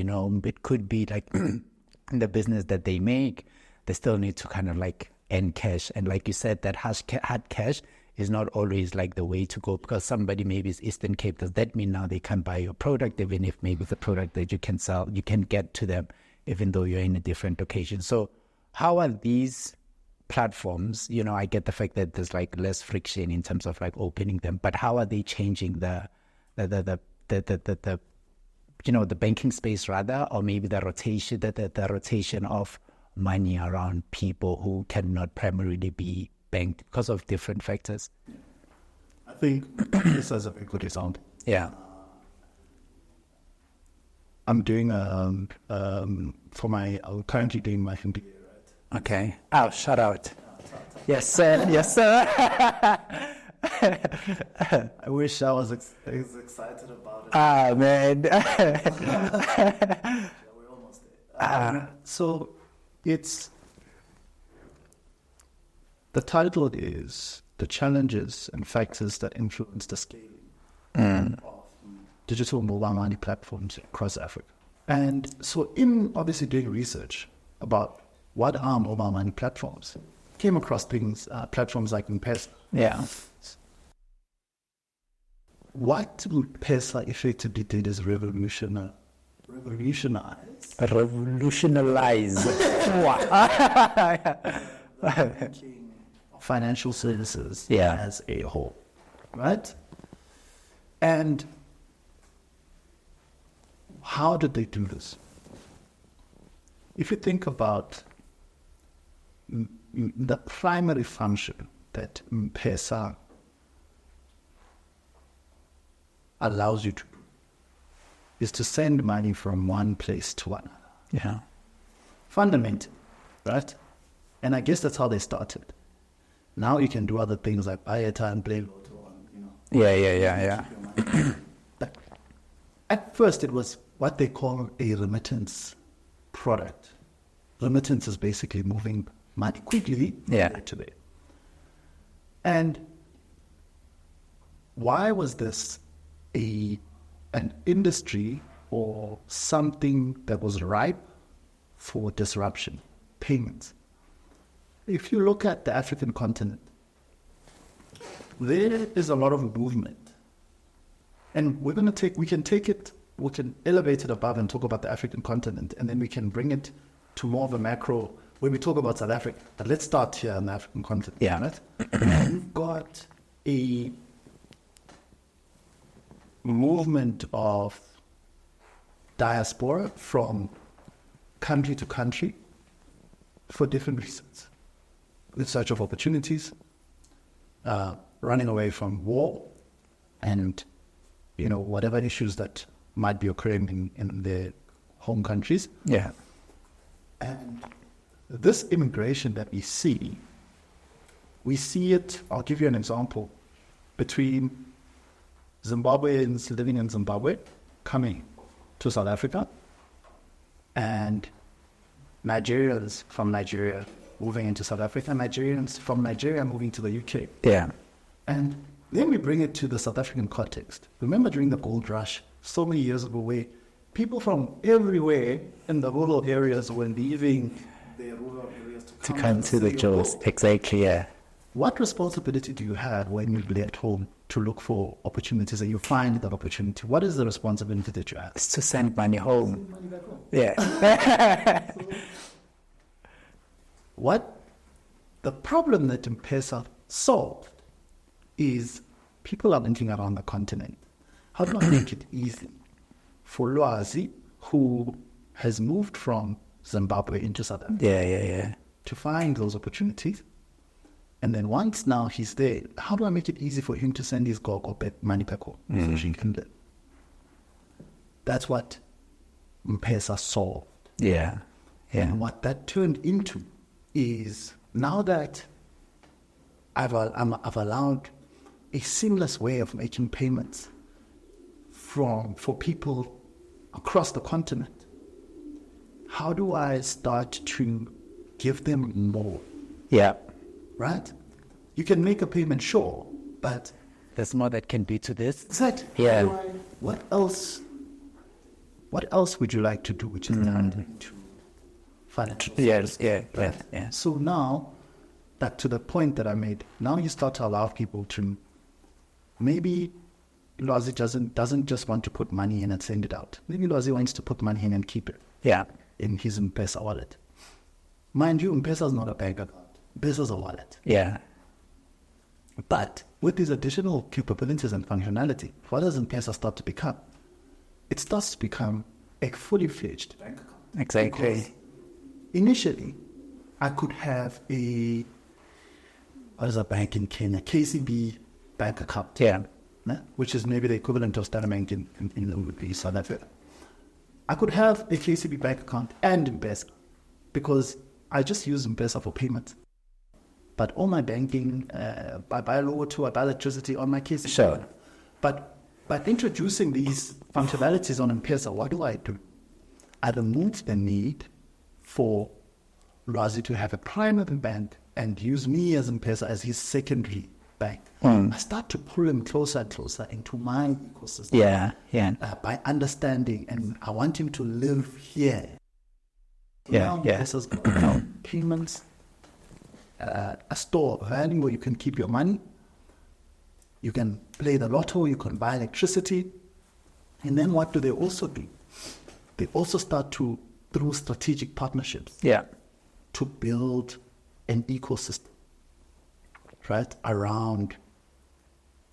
it could be like in the business that they make, they still need to kind of like earn cash. And like you said, that hard cash is not always like the way to go, because somebody maybe is Eastern Cape. Does that mean now they can buy your product, even if maybe the product that you can sell, you can get to them, even though you're in a different location? So how are these platforms, I get the fact that there's like less friction in terms of like opening them, but how are they changing the banking space rather, or maybe the rotation of money around people who cannot primarily be banked because of different factors. I think this is a very good example. Yeah. I'm doing I'm currently doing my MBA, right? Okay. Oh, shout out. Yes, sir. Yes, sir. I wish I was as excited about it. Ah, man. We're almost there. So it's the title is The Challenges and Factors That Influence the Scaling of Digital Mobile Money Platforms across Africa. And so in obviously doing research about what are mobile money platforms, came across things, platforms like M-Pesa. Yeah. What M-Pesa effectively did is revolutionize financial services as a whole, right? And how did they do this? If you think about the primary function that M-Pesa allows you to do is to send money from one place to another. Yeah. Fundamentally, right? And I guess that's how they started. Now you can do other things like buy airtime, play lotto, Yeah. But at first it was what they call a remittance product. Remittance is basically moving money quickly from there to there. And why was this an industry or something that was ripe for disruption? Payments. If you look at the African continent, there is a lot of movement. And we can elevate it above and talk about the African continent, and then we can bring it to more of a macro when we talk about South Africa. But let's start here on the African continent. Yeah. Right? We've got a movement of diaspora from country to country for different reasons. In search of opportunities, running away from war, and whatever issues that might be occurring in their home countries. Yeah. And this immigration that we see it, I'll give you an example, between Zimbabweans living in Zimbabwe coming to South Africa and Nigerians from Nigeria moving into South Africa, Nigerians from Nigeria moving to the UK. Yeah. And then we bring it to the South African context. Remember during the gold rush so many years ago where people from everywhere in the rural areas were leaving their rural areas To come to the jewels. Exactly, yeah. What responsibility do you have when you be at home to look for opportunities and you find that opportunity? What is the responsibility that you have? It's to send money home. Send money back home. Yeah. What the problem that M-Pesa solved is people are linking around the continent. How do I make it easy for Lwazi, who has moved from Zimbabwe into South Africa, Yeah. to find those opportunities? And then once now he's there, how do I make it easy for him to send his gogo money back home so she can live? That's what M-Pesa solved. Yeah. And what that turned into is now that I've allowed a seamless way of making payments for people across the continent, how do I start to give them more? Yeah. Right? You can make a payment, sure, but There's more that can be to this. exactly. Yeah. What else would you like to do which is not into financial Yes, yeah. So now, back to the point that I made, now you start to allow people to, maybe Lwazi doesn't just want to put money in and send it out. Maybe Lwazi wants to put money in and keep it Yeah. in his M-Pesa wallet. Mind you, M-Pesa is not a bank account. M-Pesa is a wallet. Yeah. But with these additional capabilities and functionality, what does M-Pesa start to become? It starts to become a fully fledged bank account. Exactly. Because initially, I could have what is a bank in Kenya? KCB bank account. Yeah. Which is maybe the equivalent of Standard Bank in South Africa. I could have a KCB bank account and M-Pesa because I just use M-Pesa for payments. But all my banking, I buy water, I buy electricity on my KCB. Sure. But by introducing these functionalities on M-Pesa, what do? I remove the need for Lwazi to have a primary bank and use me as M-Pesa as his secondary bank. I start to pull him closer and closer into my ecosystem. By understanding, and I want him to live here. Now, M-Pesa's got payments, a store of value where you can keep your money. You can play the lotto, you can buy electricity. And then what do they also do? They also start to, through strategic partnerships, to build an ecosystem, right, around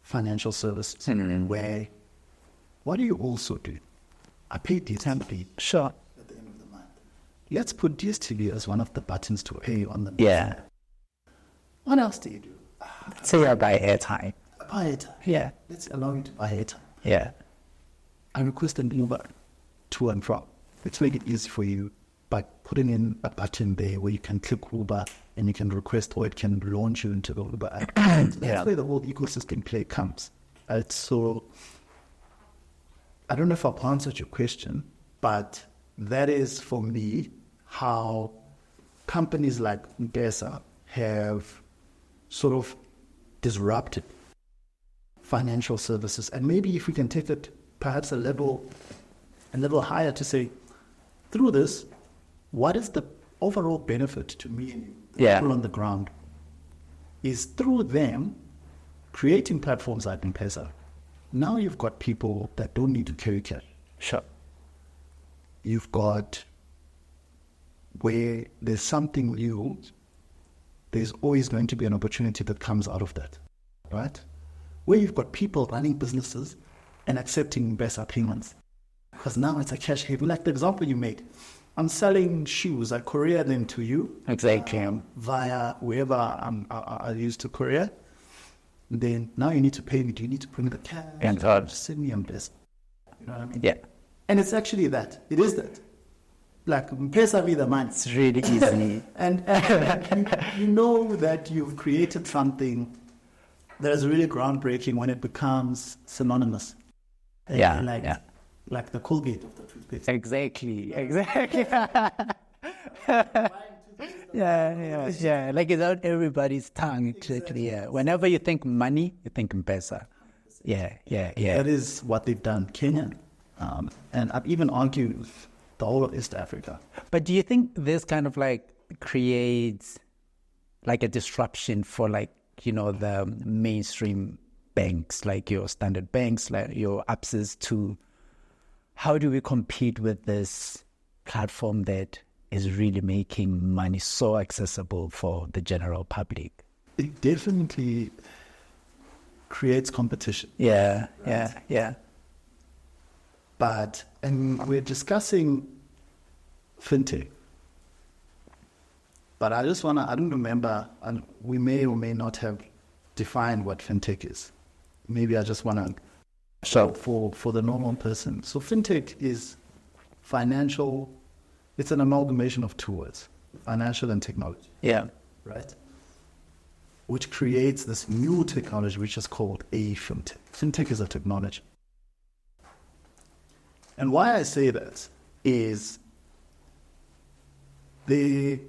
financial services. Where, what do you also do? I pay DSTV. Sure. At the end of the month. Let's put DSTV as one of the buttons to pay on the. Yeah. What else do you do? Say I buy airtime. Buy airtime. Yeah. Let's allow you to buy airtime. Yeah. I request an Uber to and from. Let's make it easy for you by putting in a button there where you can click Uber and you can request, or it can launch you into the Uber app. That's where the whole ecosystem play comes. So I don't know if I've answered your question, but that is for me how companies like M-Pesa have sort of disrupted financial services. And maybe if we can take it perhaps a level higher to say, through this, what is the overall benefit to me and you, people on the ground, is through them creating platforms like M-Pesa. Now you've got people that don't need to carry cash. Sure. You've got where there's something new, there's always going to be an opportunity that comes out of that, right? Where you've got people running businesses and accepting M-Pesa payments. Because now it's a cash heavy. Like the example you made, I'm selling shoes, I courier them to you. Exactly. Via wherever I used to courier. Then now you need to pay me. Do you need to bring the cash? And just send me M-Pesa. You know what I mean? Yeah. And it's actually that. It is that. Like M-Pesa be the money. It's really easy. and you know that you've created something that is really groundbreaking when it becomes synonymous. Like the Colgate of the toothpaste. Exactly. Yeah. Like it's on everybody's tongue. Exactly. Yeah. Whenever you think money, you think M-Pesa. Yeah. That is what they've done, Kenya, and I've even argued the whole of East Africa. But do you think this kind of like creates like a disruption for like, you know, the mainstream banks, like your standard banks, like your Absas to, how do we compete with this platform that is really making money so accessible for the general public? It definitely creates competition. Yeah. But, and we're discussing FinTech. But I don't remember, and we may or may not have defined what FinTech is. Maybe I just want to show for the normal person. So FinTech is financial, it's an amalgamation of two words, financial and technology. Yeah. Right? Which creates this new technology which is called a FinTech. FinTech is a technology. And why I say that is there's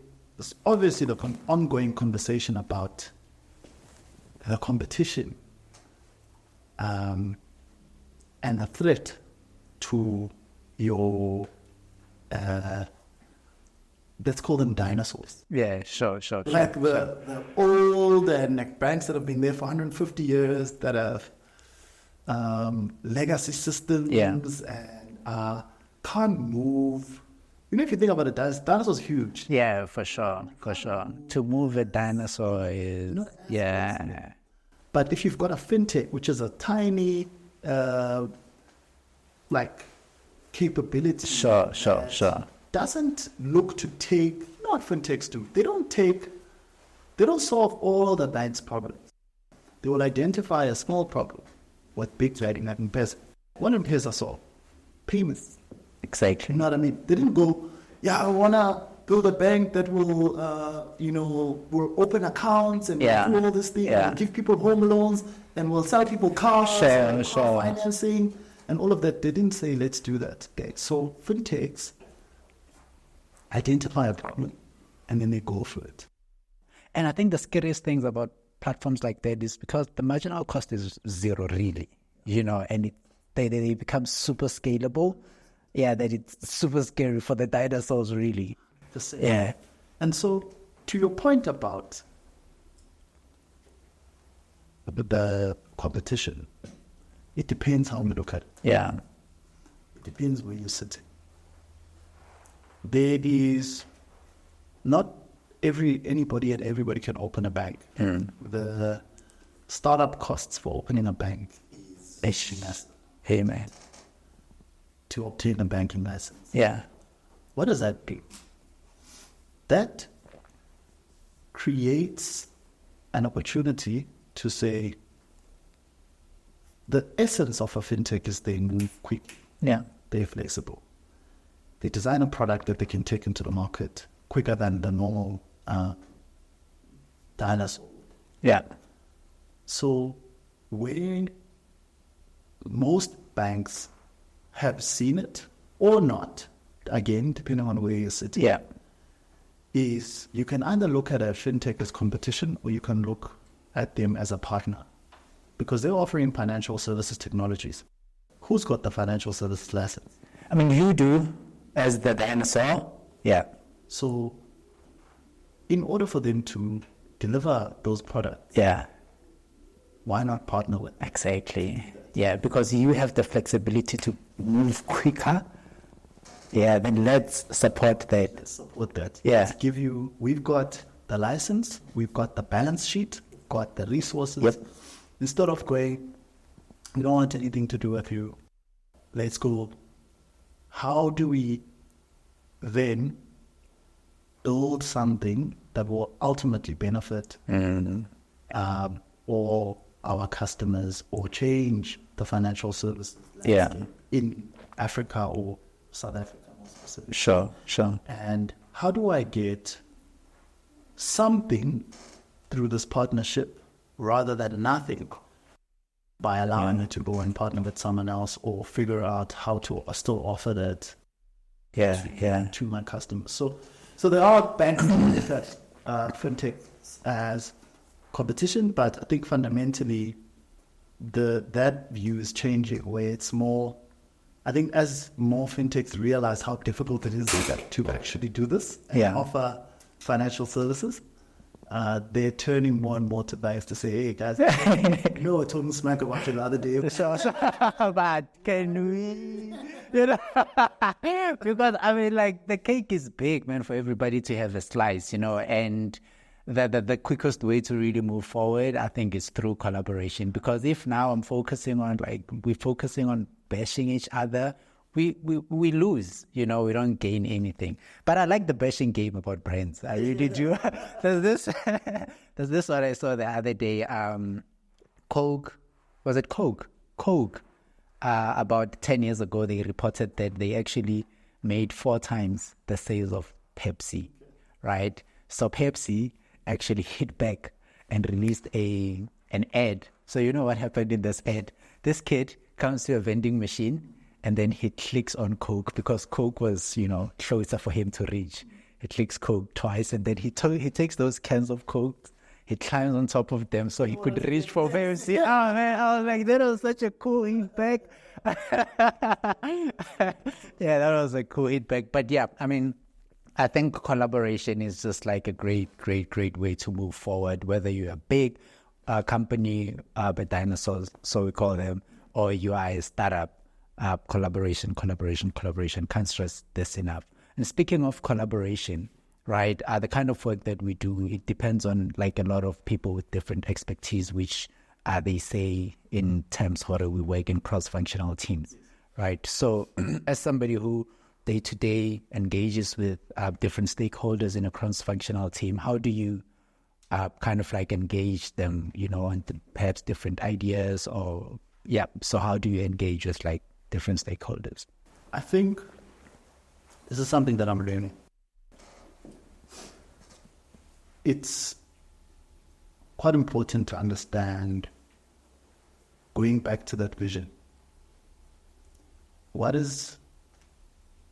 obviously the ongoing conversation about the competition and the threat to your, let's call them dinosaurs. Yeah, sure. Like the old and like banks that have been there for 150 years that have legacy systems and can't move. You know, if you think about it, dinosaurs huge. Yeah, for sure. To move a dinosaur is, But if you've got a FinTech, which is a tiny, like, capability. Sure. Doesn't look to take, not FinTechs do, they don't take They don't solve all the bank's problems. They will identify a small problem with big value like M-Pesa. What M-Pesa solve? Payments. Exactly. You know what I mean? They didn't go, I want to build a bank that will, will open accounts and do all this thing, and give people home loans, and will sell people cars, car financing, and all of that. They didn't say, let's do that. Okay, so fintechs identify a problem, and then they go for it. And I think the scariest things about platforms like that is because the marginal cost is zero, really, and they become super scalable. Yeah, that it's super scary for the dinosaurs, really. Yeah. And so, to your point about the competition, it depends how we look at it. Yeah. It depends where you're sitting. There is not anybody and everybody can open a bank. The startup costs for opening a bank is massive. Hey, man. To obtain a banking license. Yeah. What does that do? That creates an opportunity to say the essence of a fintech is they move quick. Yeah. They're flexible. They design a product that they can take into the market quicker than the normal dinosaur. Yeah. So where most banks have seen it or not, again, depending on where you're sitting, is you can either look at a fintech as competition or you can look at them as a partner because they're offering financial services technologies. Who's got the financial services license? I mean, you do as the dinosaur. Yeah. So in order for them to deliver those products, why not partner with them? Exactly. Yeah, because you have the flexibility to move quicker. Yeah, then let's support that. Let's support that. Yeah. Let's give you, we've got the license, we've got the balance sheet, we've got the resources. Yep. Instead of going, we don't want anything to do with you, let's go, how do we then build something that will ultimately benefit or our customers or change the financial services in Africa or South Africa. Sure. And how do I get something through this partnership rather than nothing by allowing it to go and partner with someone else or figure out how to still offer that to my customers. So there are banks that fintech as competition, but I think fundamentally that view is changing where it's more, I think as more fintechs realize how difficult it is to actually do this and offer financial services, they're turning more and more to banks to say, hey guys, we're talking smack about it the other day. But can we? Because I mean, like the cake is big, man, for everybody to have a slice, and the quickest way to really move forward, I think, is through collaboration. Because if now we're focusing on bashing each other, we lose, we don't gain anything. But I like the bashing game about brands. I really do. There's this what I saw the other day. Coke, was it Coke? Coke. About 10 years ago, they reported that they actually made 4 times the sales of Pepsi, right? So Pepsi actually hit back and released an ad. So you know what happened in this ad? This kid comes to a vending machine and then he clicks on Coke because Coke was, closer for him to reach. He clicks Coke twice and then he takes those cans of Coke, he climbs on top of them so he could reach for Pepsi. Oh man, I was like, that was such a cool impact. Yeah, that was a cool impact. But yeah, I mean, I think collaboration is just like a great way to move forward, whether you're a big company, but dinosaurs, so we call them, or you are a startup. Collaboration. Can't stress this enough. And speaking of collaboration, right, the kind of work that we do, it depends on like a lot of people with different expertise, which they say in terms of we work in cross-functional teams, right? So as somebody who day-to-day engages with different stakeholders in a cross-functional team, how do you kind of like engage them, on perhaps different ideas or, so how do you engage with like different stakeholders? I think this is something that I'm learning. It's quite important to understand, going back to that vision, what is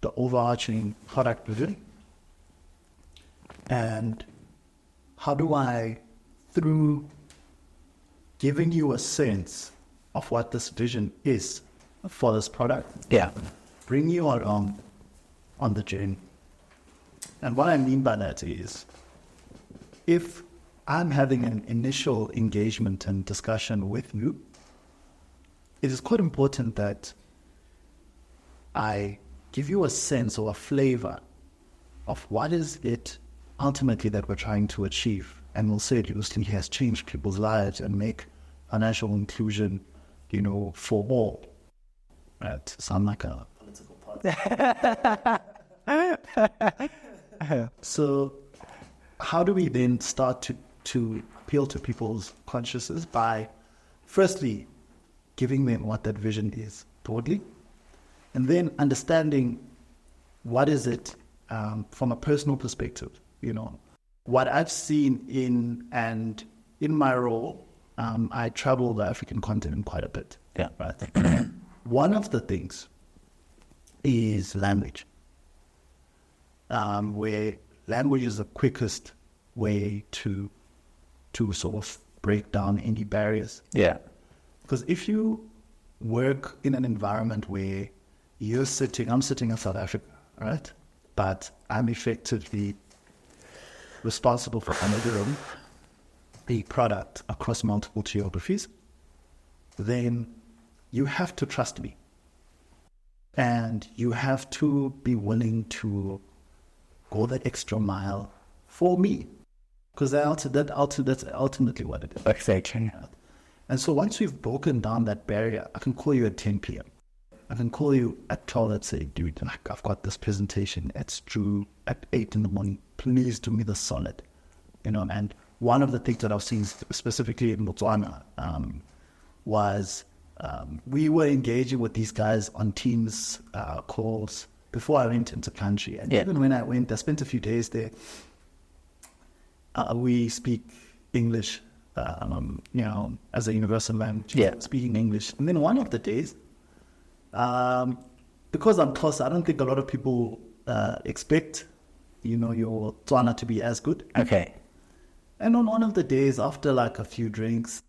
the overarching product vision? And how do I, through giving you a sense of what this vision is for this product, bring you along on the journey? And what I mean by that is, if I'm having an initial engagement and discussion with you, it is quite important that I give you a sense or a flavor of what is it ultimately that we're trying to achieve. And we'll say it loosely, has changed people's lives and make financial inclusion, for all. Right? Sound like a political party. So how do we then start to appeal to people's consciousness? By firstly giving them what that vision is broadly, and then understanding what is it from a personal perspective. What I've seen in my role, I travel the African continent quite a bit. Yeah. Right. One of the things is language, where language is the quickest way to sort of break down any barriers. Yeah. Because if you work in an environment where I'm sitting in South Africa, right? But I'm effectively responsible for delivering the product across multiple geographies, then you have to trust me. And you have to be willing to go that extra mile for me. Because that's ultimately what it is. Exactly. And so once we've broken down that barrier, I can call you at 10 p.m. I can call you at 12 and say, dude, I've got this presentation. It's due at 8 in the morning. Please do me the solid. And one of the things that I've seen specifically in Botswana was we were engaging with these guys on Teams calls before I went into country. And even when I went, I spent a few days there. We speak English, as a universal language, speaking English. And then one of the days, because I'm close, I don't think a lot of people expect, your Tswana to be as good. Okay. And on one of the days, after like a few drinks,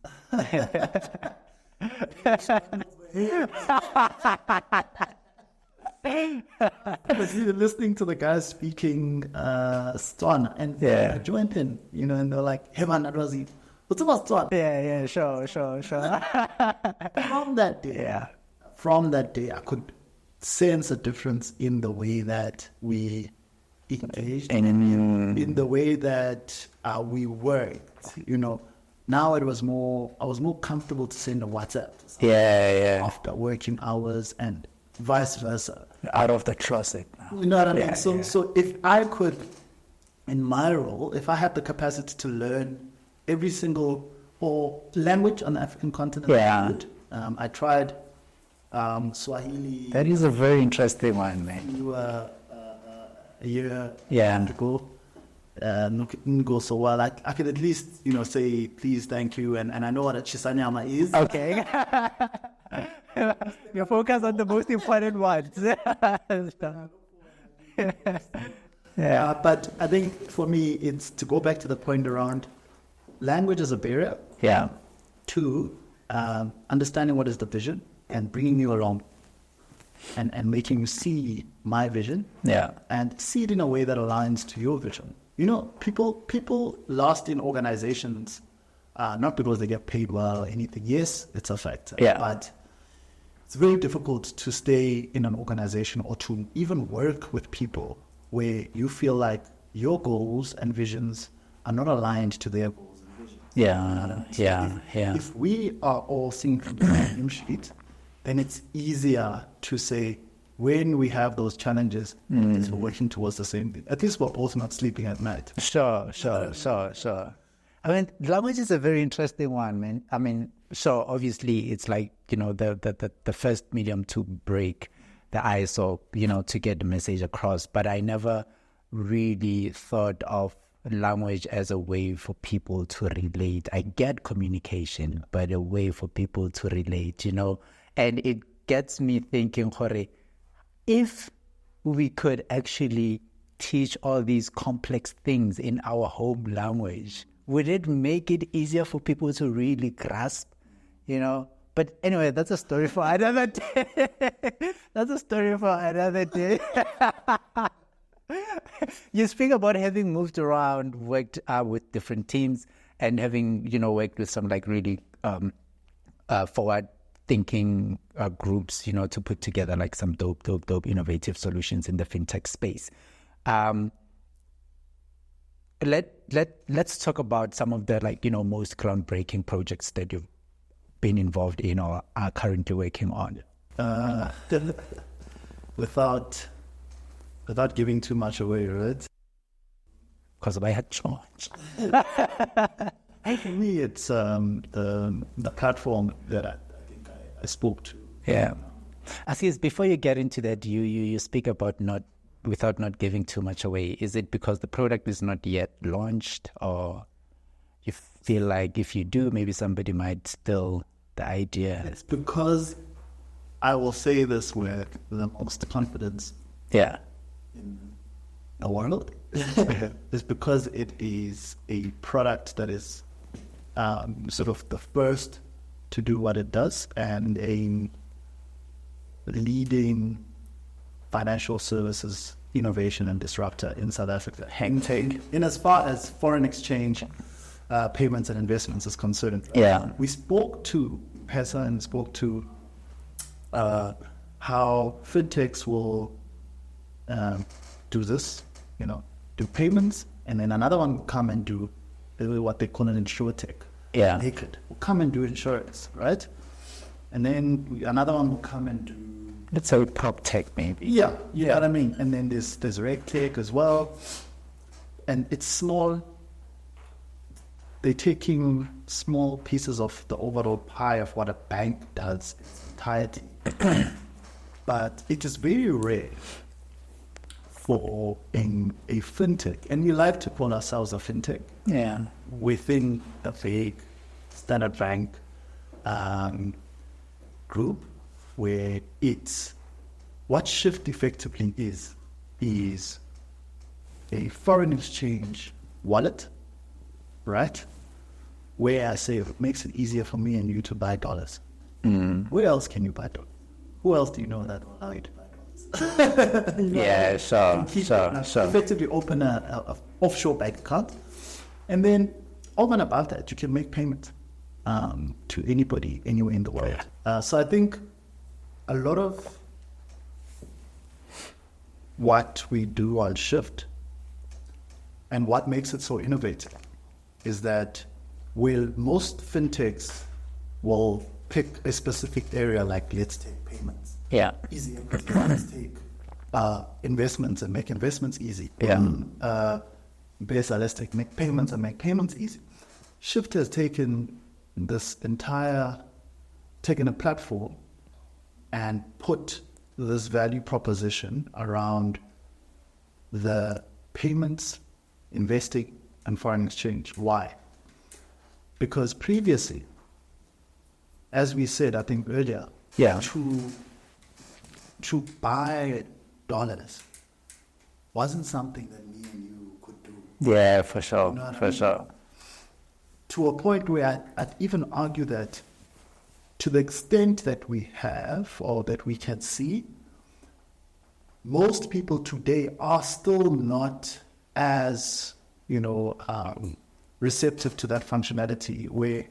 listening to the guys speaking Tswana, and I joined in, and they're like, "Hey man, Lwazi, what's about Tswana?" Yeah, sure. From that day, I could sense a difference in the way that we engaged, in the way that we worked. Now I was more comfortable to send a WhatsApp. After working hours and vice versa. Out of the closet now. You know what I mean? So if I could, in my role, if I had the capacity to learn every single language on the African continent, I tried Swahili. That is a very interesting one, man. A year ago. Didn't go so well. I could at least, say please, thank you, and I know what a Chisanyama is. Okay. You focus on the most important ones. But I think for me, it's to go back to the point around language as a barrier. Yeah. Two, understanding what is the vision and bringing you along and making you see my vision. Yeah. And see it in a way that aligns to your vision. People last in organizations, not because they get paid well or anything. Yes, it's a factor. Yeah. But it's very difficult to stay in an organization or to even work with people where you feel like your goals and visions are not aligned to their goals and visions. If we are all seeing from the same sheet, then it's easier to say, when we have those challenges, we're working towards the same thing. At least we're both not sleeping at night. Sure. I mean, language is a very interesting one, man. I mean, so obviously it's like, the first medium to break the ice or, to get the message across. But I never really thought of language as a way for people to relate. I get communication, but a way for people to relate, and it gets me thinking, Jorge, if we could actually teach all these complex things in our home language, would it make it easier for people to really grasp, But anyway, that's a story for another day. That's a story for another day. You speak about having moved around, worked with different teams, and having, worked with some like really forward-thinking groups, to put together like some dope, innovative solutions in the fintech space. Let's talk about some of the most groundbreaking projects that you've been involved in or are currently working on. Without giving too much away, right? Because I had charge. For me, it's the platform that I think I spoke to. Yeah. Assis, before you get into that, you speak about without not giving too much away. Is it because the product is not yet launched, or you feel like if you do, maybe somebody might steal the idea? It's because I will say this with the most confidence. Yeah. In the world. It's because it is a product that is sort of the first to do what it does, and a leading financial services innovation and disruptor in South Africa. FinTech, in as far as foreign exchange, payments and investments is concerned. Yeah. We spoke to Pesa and spoke to how fintechs will do this, do payments, and then another one will come and do what they call an insurtech. Yeah. Naked. Will come and do insurance, right? And then another one will come and do... Let's say prop tech, maybe. Yeah, you know what I mean? And then there's RegTech as well. And it's small. They're taking small pieces of the overall pie of what a bank does in its entirety. But it is very rare for a fintech, and we like to call ourselves a fintech, within the big Standard Bank group, where it's what Shyft effectively is a foreign exchange wallet, right? Where I say it makes it easier for me and you to buy dollars. Where else can you buy dollars? Who else do you know that will allow you to buy dollars? Yeah, sure. Effectively open a offshore bank account, and then over and above that, you can make payments to anybody, anywhere in the world. So I think a lot of what we do on Shyft and what makes it so innovative is that most fintechs will pick a specific area, like let's take payments. Yeah. Easy. Let's take investments and make investments easy. Yeah. Let's make payments and make payments easy. Shyft has taken a platform and put this value proposition around the payments, investing, and foreign exchange. Why? Because previously, as we said, I think earlier, to buy dollars wasn't something that me and you could do. Yeah, for sure, You know what I mean? To a point where I'd even argue that to the extent that we have, or that we can see, most people today are still not as, receptive to that functionality, where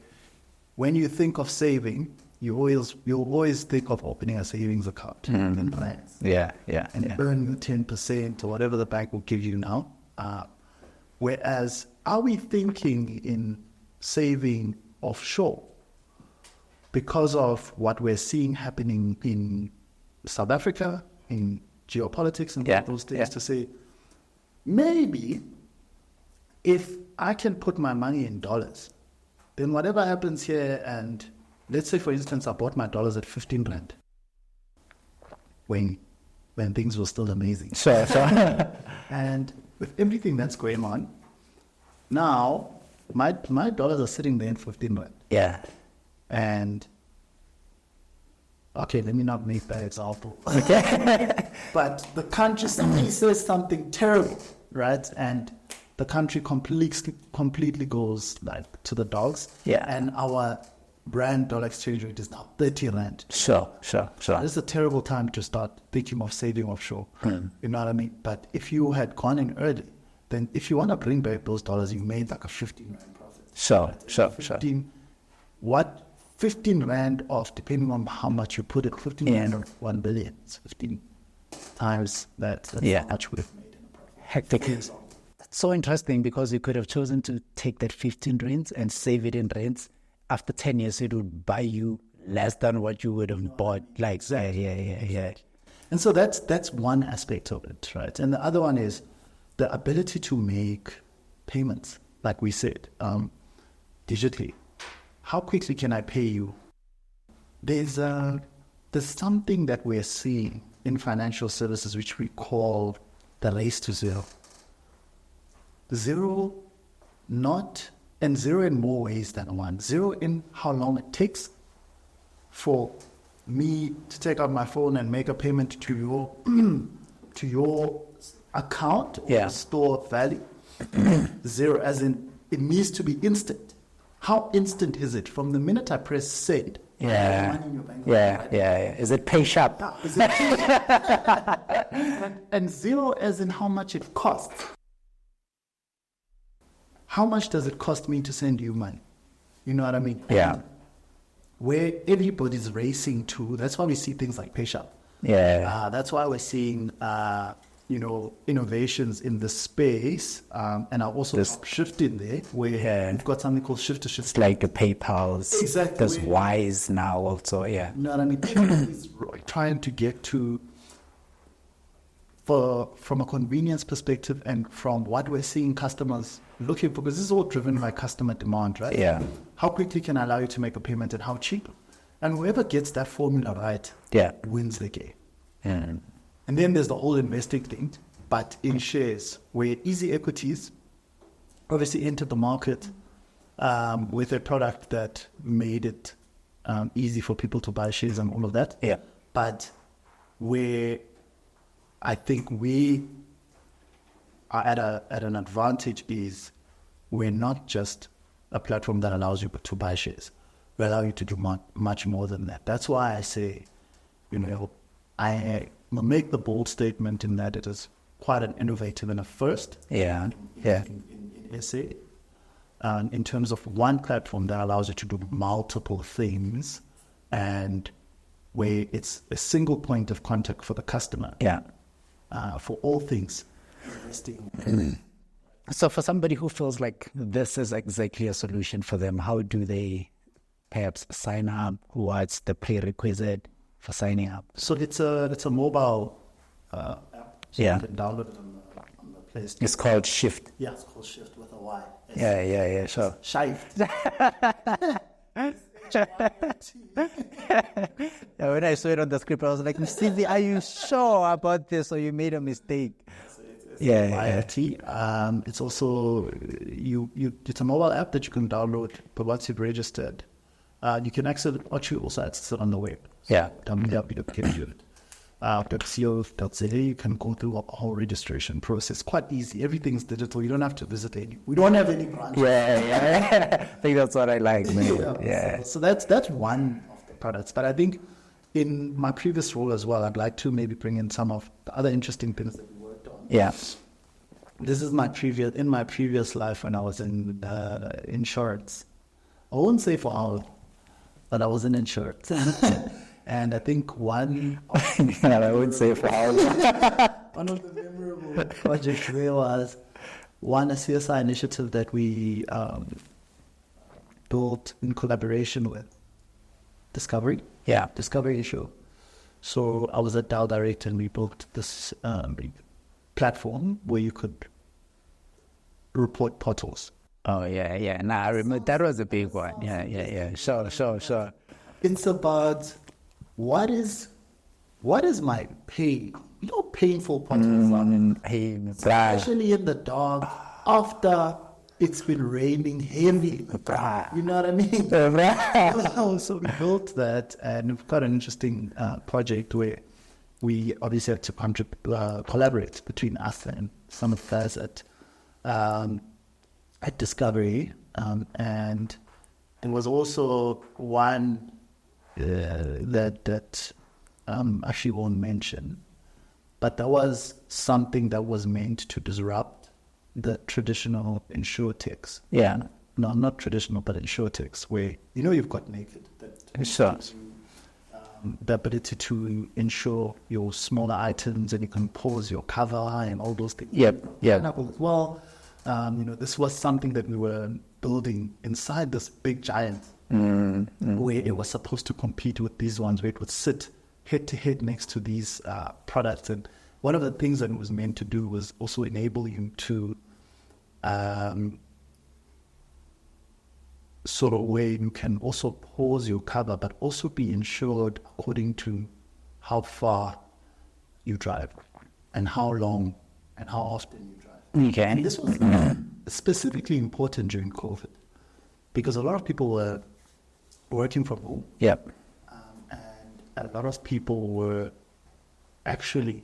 when you think of saving, you'll always think of opening a savings account. Right? Yeah. And earn 10% or whatever the bank will give you now. Whereas, are we thinking in saving offshore because of what we're seeing happening in South Africa, in geopolitics and those things, to say, maybe if I can put my money in dollars, then whatever happens here, and let's say, for instance, I bought my dollars at 15 rand when things were still amazing. Sure. And with everything that's going on, now my dollars are sitting there in 15 rand. Yeah. And okay, let me not make that example. Okay. But the country says something terrible, right? And the country completely goes like to the dogs. Yeah. And our brand dollar exchange rate is now 30 rand. Sure. This is a terrible time to start thinking of saving offshore. You know what I mean? But if you had gone in early, then if you want to bring back those dollars, you made like a 15 rand profit. Sure. 15 rand off, depending on how much you put it, 15 rand or 1 billion. It's 15 times that. That's how much we've made in a profit. Hectic. That's so interesting, because you could have chosen to take that 15 rands and save it in rands. After 10 years, it would buy you less than what you would have bought. Like, exactly. Yeah. And so that's one aspect of it, right? And the other one is the ability to make payments, like we said, digitally. How quickly can I pay you? There's something that we're seeing in financial services which we call the race to zero. Zero in more ways than one. Zero in how long it takes for me to take out my phone and make a payment to your account or store of value. Zero, as in it needs to be instant. How instant is it from the minute I press send? Yeah. Is it pay sharp? And zero as in how much it costs. How much does it cost me to send you money? You know what I mean? Yeah. Where everybody's racing to, that's why we see things like PayShap. Yeah. That's why we're seeing, innovations in the space. And I also Shyft in there, where we've got something called Shyft to Shyft. It's like the PayPal's. Exactly. There's Wise now also, yeah. You know what I mean? Everybody's trying to get to, from a convenience perspective and from what we're seeing customers looking for, because this is all driven by customer demand, right? Yeah. How quickly can I allow you to make a payment and how cheap? And whoever gets that formula right wins the game. Yeah. And then there's the whole investing thing, but in shares, where Easy Equities obviously entered the market with a product that made it easy for people to buy shares and all of that. Yeah. But where I think we are at an advantage is we're not just a platform that allows you to buy shares. We allow you to do much more than that. That's why I say, I make the bold statement in that it is quite an innovative and a first. In SA. In terms of one platform that allows you to do multiple things, and where it's a single point of contact for the customer. For all things. So for somebody who feels like this is exactly a solution for them, how do they perhaps sign up? What's the prerequisite for signing up? So it's a mobile app. So Yeah. you can download it on the Play Store. It's called Shyft. Yeah, it's called Shyft with a Y. Yeah, sure. Shyft. Yeah, when I saw it on the script, I was like, Msizi, are you sure about this, or you made a mistake? YFT. It's also it's a mobile app that you can download, but once you've registered, you can access it. Actually, also access it on the web. Yeah. www.co.za. You can go through a whole registration process. Quite easy. Everything's digital. You don't have to visit any. We don't have any branches. Yeah. I think that's what I like, man. Yeah. So that's one of the products. But I think in my previous role as well, I'd like to maybe bring in some of the other interesting things that we worked on. Yeah. This is my previous life when I was in insurance. I won't say for how, but I was in insurance. And I think one I wouldn't say for how long. One of the memorable projects there was a CSI initiative that we built in collaboration with Discovery. Yeah. Discovery issue. So I was at Dow Direct and we built this platform where you could report potholes. Oh, yeah. Nah, I remember that was a big one. Yeah. Sure. It's about what is my pain? You know, painful potholes are, especially in the dark after it's been raining heavily. You know what I mean? So we built that, and we've got an interesting project where we obviously had to collaborate between us and some of the guys at Discovery, and there was also one that actually won't mention, but that was something that was meant to disrupt the traditional insurtechs. Yeah. No, not traditional, but insurtechs, where you've got Naked. Sure. The ability to insure your smaller items, and you can pause your cover and all those things. Yep. Well, this was something that we were building inside this big giant, where it was supposed to compete with these ones, where it would sit head to head next to these products. And one of the things that it was meant to do was also enable you to sort of where you can also pause your cover, but also be insured according to how far you drive and how long and how often you drive. Okay. And this was specifically important during COVID because a lot of people were working from home. Yep. And a lot of people were actually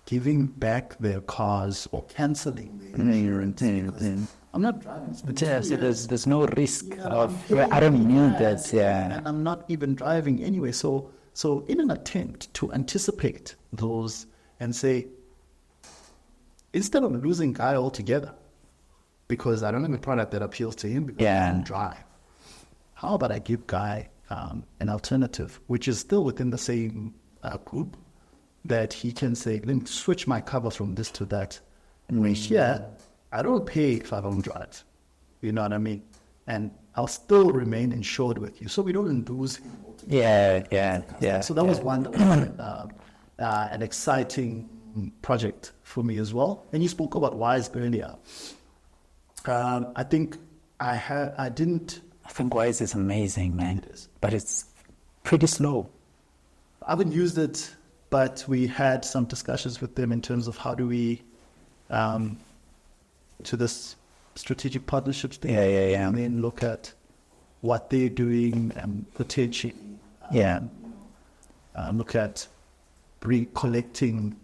giving back their cars or cancelling their insurance. I'm not driving. But yeah, so there's no risk of, I don't need that, yeah. And I'm not even driving anyway. So in an attempt to anticipate those and say, instead of losing Guy altogether, because I don't have a product that appeals to him because I don't drive, how about I give Guy an alternative, which is still within the same group, that he can say, let me switch my cover from this to that. And here, I don't pay if I don't drive. You know what I mean? And I'll still remain insured with you, so we don't lose him altogether. Yeah. So that was one an exciting project for me as well. And you spoke about Wise earlier. I think I think Wise is amazing, man. It is. But it's pretty slow. I haven't used it, but we had some discussions with them in terms of how do we to this strategic partnerships thing. Yeah. And then look at what they're doing and potentially look at recollecting,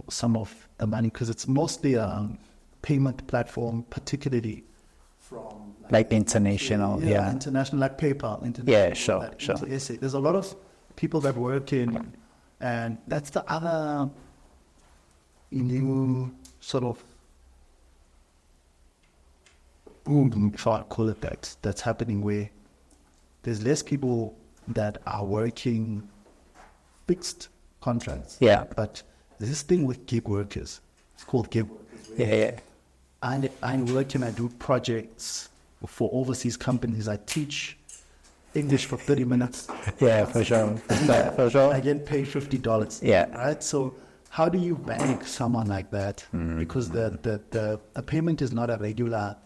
some of the money, because it's mostly a payment platform, particularly from like international, international, like PayPal. Sure. There's a lot of people that work in, and that's the other new sort of boom, if I call it that, that's happening, where there's less people that are working fixed contracts. Yeah. But this thing with gig workers, it's called gig workers. Yeah. I work and I do projects for overseas companies. I teach English for 30 minutes. Yeah, for sure. I get paid $50. Yeah. Right? So how do you bank someone like that? Because the payment is not a regular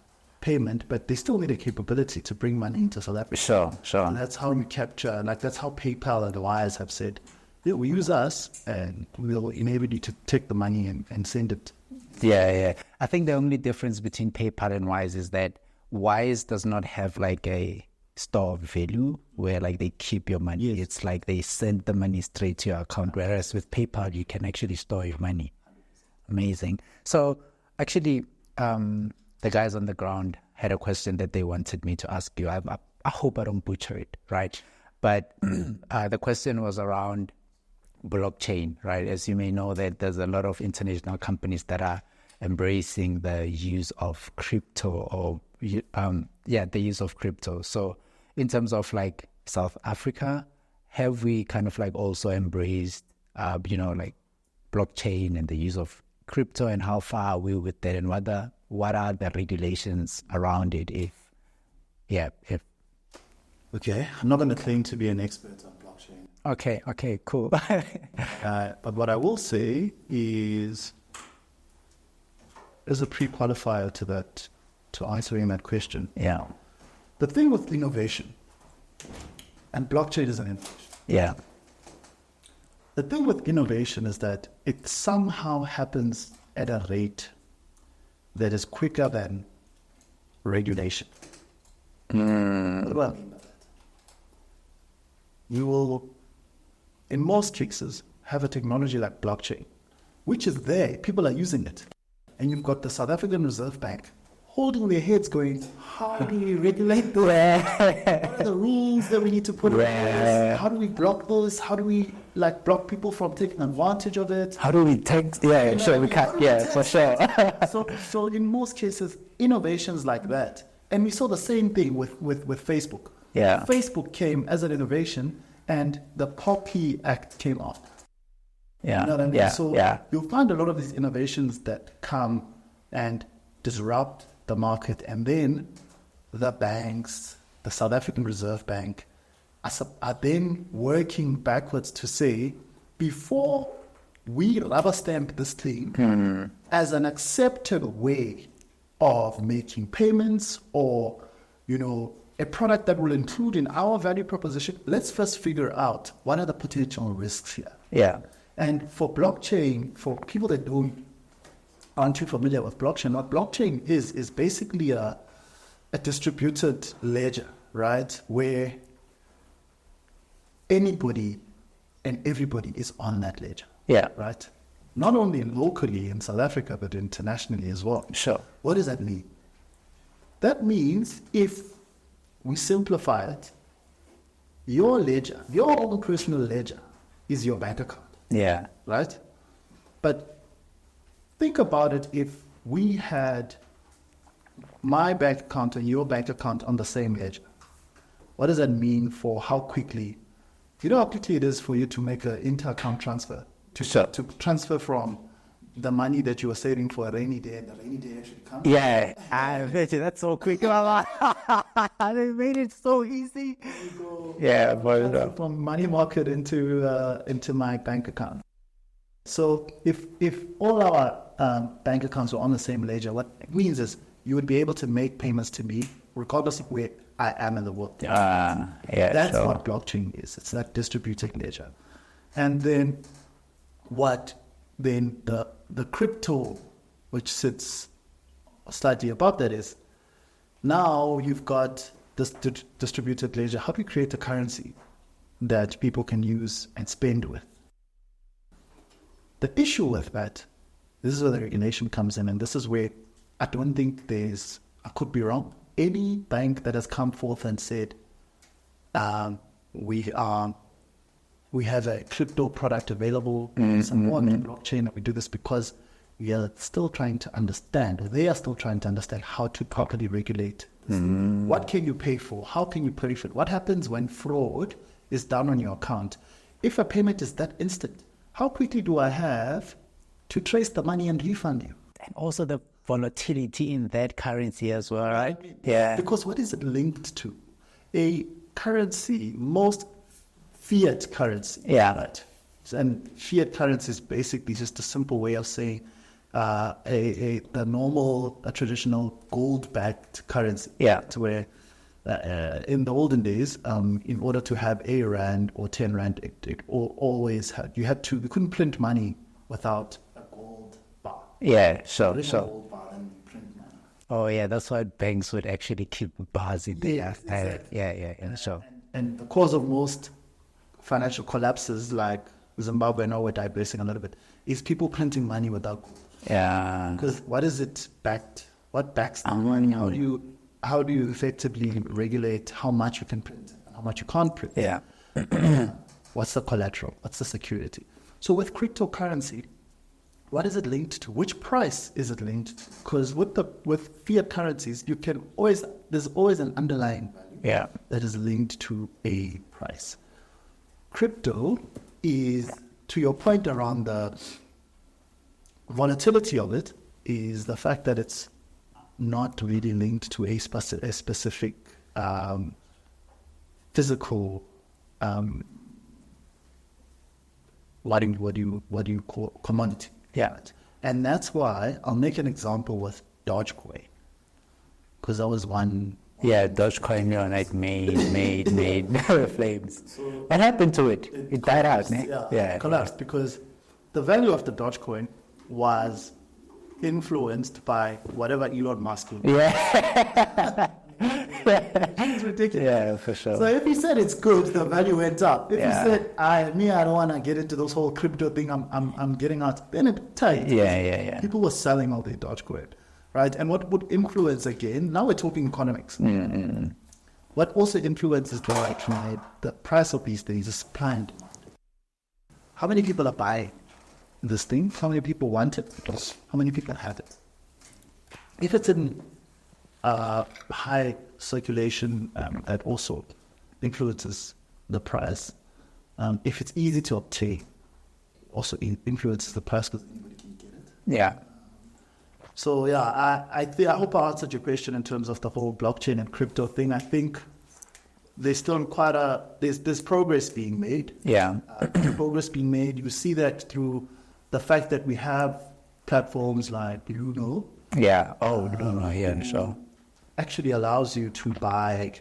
payment, but they still need a capability to bring money into South Africa. Sure. And that's how you capture, that's how PayPal and Wise have said, we use us and we'll enable you to take the money and send it. Yeah. I think the only difference between PayPal and Wise is that Wise does not have like a store of value where like they keep your money. Yes. It's like they send the money straight to your account, whereas with PayPal you can actually store your money. Amazing. So actually the guys on the ground had a question that they wanted me to ask you. I hope I don't butcher it, right? But the question was around blockchain, right? As you may know, that there's a lot of international companies that are embracing the use of crypto or the use of crypto. So in terms of like South Africa, have we kind of like also embraced like blockchain and the use of crypto, and how far are we with that, and what are the regulations around it? Okay, I'm not going to claim to be an expert on blockchain. Okay, cool. But what I will say is as a pre-qualifier to that, to answering that question. Yeah. The thing with innovation, and blockchain is an innovation. Yeah. The thing with innovation is that it somehow happens at a rate that is quicker than regulation. What do I mean by that? You will, in most cases, have a technology like blockchain, which is there. People are using it. And you've got the South African Reserve Bank holding their heads going, how do we regulate this? What are the rules that we need to put in place? How do we block those? How do we block people from taking advantage of it? How do we tax? Yeah, sure, we can't. Yeah, for sure. So in most cases, innovations like that, and we saw the same thing with Facebook. Yeah. Facebook came as an innovation, and the POPI Act came out. Yeah. You know what I mean? Yeah. So yeah. you'll find a lot of these innovations that come and disrupt the market, and then the banks, the South African Reserve Bank, are then working backwards to say, before we rubber stamp this thing as an accepted way of making payments, or a product that will include in our value proposition, let's first figure out what are the potential risks here. Yeah. And for blockchain, for people that aren't too familiar with blockchain, what blockchain is basically a distributed ledger, right? Where anybody and everybody is on that ledger. Yeah. Right? Not only locally in South Africa, but internationally as well. Sure. What does that mean? That means, if we simplify it, your ledger, your own personal ledger, is your bank account. Yeah. Right? But think about it, if we had my bank account and your bank account on the same ledger. What does that mean for how quickly, how quickly it is for you to make an inter-account transfer? To transfer from the money that you were saving for a rainy day, and the rainy day actually comes. Yeah, I bet you that's so quick, Mama. They made it so easy. Yeah, but from money market into my bank account. So if all our bank accounts were on the same ledger, what it means is you would be able to make payments to me regardless of where I am in the world. Yeah, That's what blockchain is. It's that distributed ledger. And then the crypto, which sits slightly above that, is now you've got this distributed ledger. How do we create a currency that people can use and spend with? The issue with that, this is where the regulation comes in, and this is where I don't think I could be wrong. Any bank that has come forth and said, we have a crypto product available, somewhat in blockchain, and we do this because we are still trying to understand, or they are still trying to understand how to properly regulate this. What can you pay for? How can you pay for it? What happens when fraud is done on your account? If a payment is that instant, how quickly do I have to trace the money and refund you? And also the volatility in that currency as well, right? Yeah. Because what is it linked to? A currency, most fiat currency. Yeah. Right? And fiat currency is basically just a simple way of saying the normal, traditional gold-backed currency. Yeah. To where in the olden days, in order to have a rand or 10 rand, it always had, you couldn't print money without a gold bar. Yeah, sure. Gold bar, then you print money. Oh yeah, that's why banks would actually keep bars in there. Yeah, exactly. Yeah, sure. And the cause of most financial collapses, like Zimbabwe, and now we're digressing a little bit, is people printing money without gold. Yeah. Because what is it backed? What backs the money? How do you effectively regulate how much you can print and how much you can't print? Yeah. What's the collateral? What's the security? So with cryptocurrency, what is it linked to? Which price is it linked to? Because with fiat currencies, there's always an underlying value that is linked to a price. Crypto is, to your point around the volatility of it, is the fact that it's not really linked to a specific physical what do you call commodity? Yeah. And that's why I'll make an example with Dogecoin, because that was one. Yeah, Dogecoin, like made flames. What happened to it? It died out, ne? Yeah, collapsed because the value of the Dogecoin was influenced by whatever Elon Musk would do. Yeah. It's ridiculous. Yeah, for sure. So if he said it's good, the value went up. If he said, I don't want to get into this whole crypto thing, I'm getting out, then it tight. Yeah. People were selling all their Dogecoin, right? And what would influence again? Now we're talking economics. Mm-hmm. What also influences the price of these things is supply and demand. How many people are buying this thing? How many people want it? How many people have it? If it's in high circulation, that also influences the price. If it's easy to obtain, also influences the price because anybody can get it. Yeah. So yeah, I hope I answered your question in terms of the whole blockchain and crypto thing. I think there's still there's progress being made. Yeah. Progress being made. You see that through the fact that we have platforms like Luno. Yeah. Oh, no, yeah, sure. Actually allows you to buy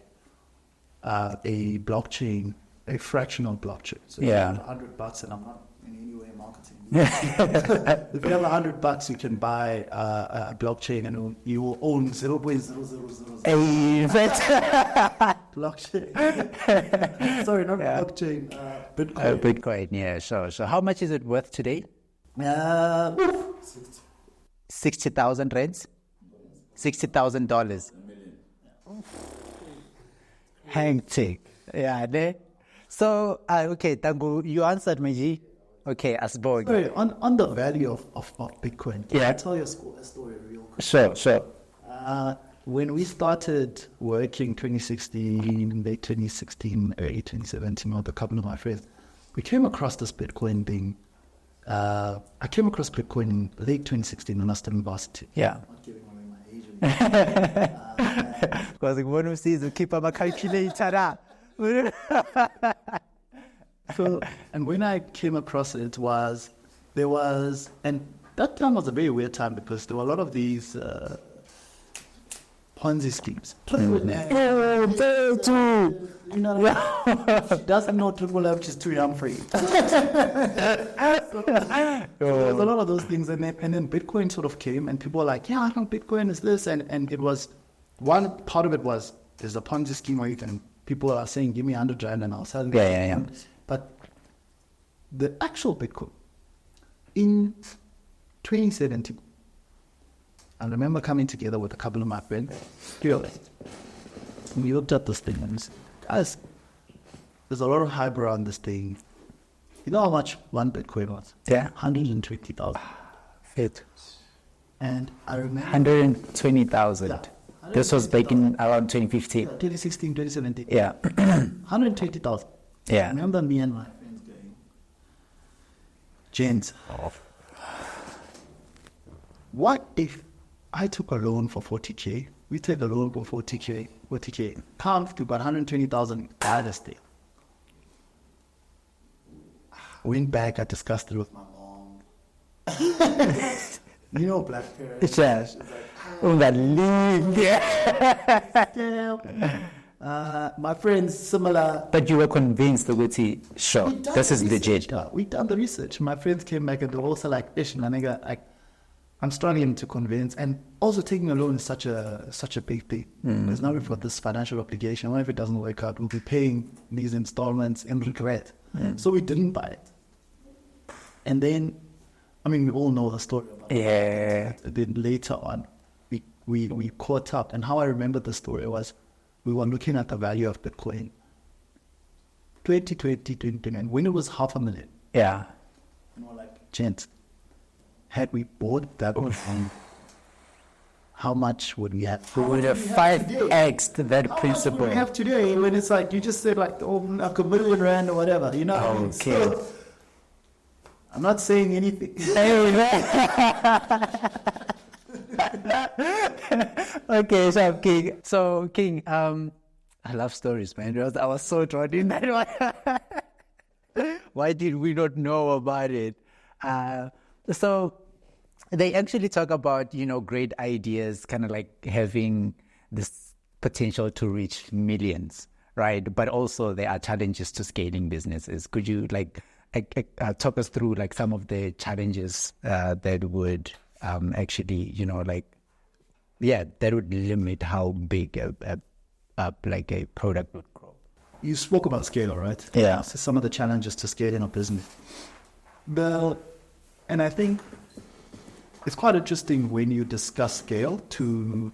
a blockchain, a fractional blockchain. So if you have $100, and I'm not in any way marketing. If you have $100, you can buy a blockchain, and you will own 0.0000. Blockchain. Sorry, not blockchain. Bitcoin. Bitcoin. Yeah, sure. So how much is it worth today? 60,000 rands. $60,000. Hectic. Yeah, ne? So, okay, Tangu, you answered me, G. Okay, Asborg. Sorry, on the value of Bitcoin, can I tell you a story real quick? Sure. When we started working 2016, late 2016, early 2017, with a couple of my friends, we came across this Bitcoin thing. I came across Bitcoin in late 2016 when I was still in varsity. Yeah. Not giving away my age. Because one who sees will keep up a calculator. So, and when I came across it, and that time was a very weird time because there were a lot of these Ponzi schemes. Doesn't know Triple F, she's too young for you. There's a lot of those things, and then Bitcoin sort of came, and people were like, yeah, I know Bitcoin is this, and it was, one part of it was, there's a Ponzi scheme where people are saying, give me 100 rand and I'll sell it. Yeah. But the actual Bitcoin, in 2017, I remember coming together with a couple of my friends. We looked at this thing and we said, guys, there's a lot of hype around this thing. You know how much one Bitcoin was? Yeah. 120,000. Fit. And I remember 120,000. Yeah. This was back in around 2015. 2016, 2017. Yeah. 120,000. Yeah. I remember me and my friends going, gents, what if I took a loan for 40K? We take a loan for 40K. Count to about 120,000 this thing. Went back, I discussed it with my mom. You know, black parents. Yes. My friends, similar. But you were convinced, Uguti, sure, this is legit. We done the research. My friends came back and they were also like, Ish, nigga, I'm struggling to convince. And also taking a loan is such a big thing. Because now we've got this financial obligation. What if it doesn't work out? We'll be paying these installments and regret. So we didn't buy it. And then, I mean, we all know the story about it. Then later on, we caught up. And how I remember the story was, we were looking at the value of Bitcoin 2020, 2021, when it was $500,000. Yeah. And we're like, gents, had we bought that one, how much would we have? We would have 5x to that principle. What we have today when it's like, you just said like, like $1 million rand or whatever, you know? Okay. So, I'm not saying anything. Okay, so King. So King, I love stories, man. I was so drawn in that one. Why did we not know about it? So they actually talk about, great ideas, kind of like having this potential to reach millions, right? But also there are challenges to scaling businesses. Could you talk us through like some of the challenges that would actually, that would limit how big a product would grow? You spoke about scale, right? Yeah. So some of the challenges to scaling a business. Well, and I think it's quite interesting when you discuss scale to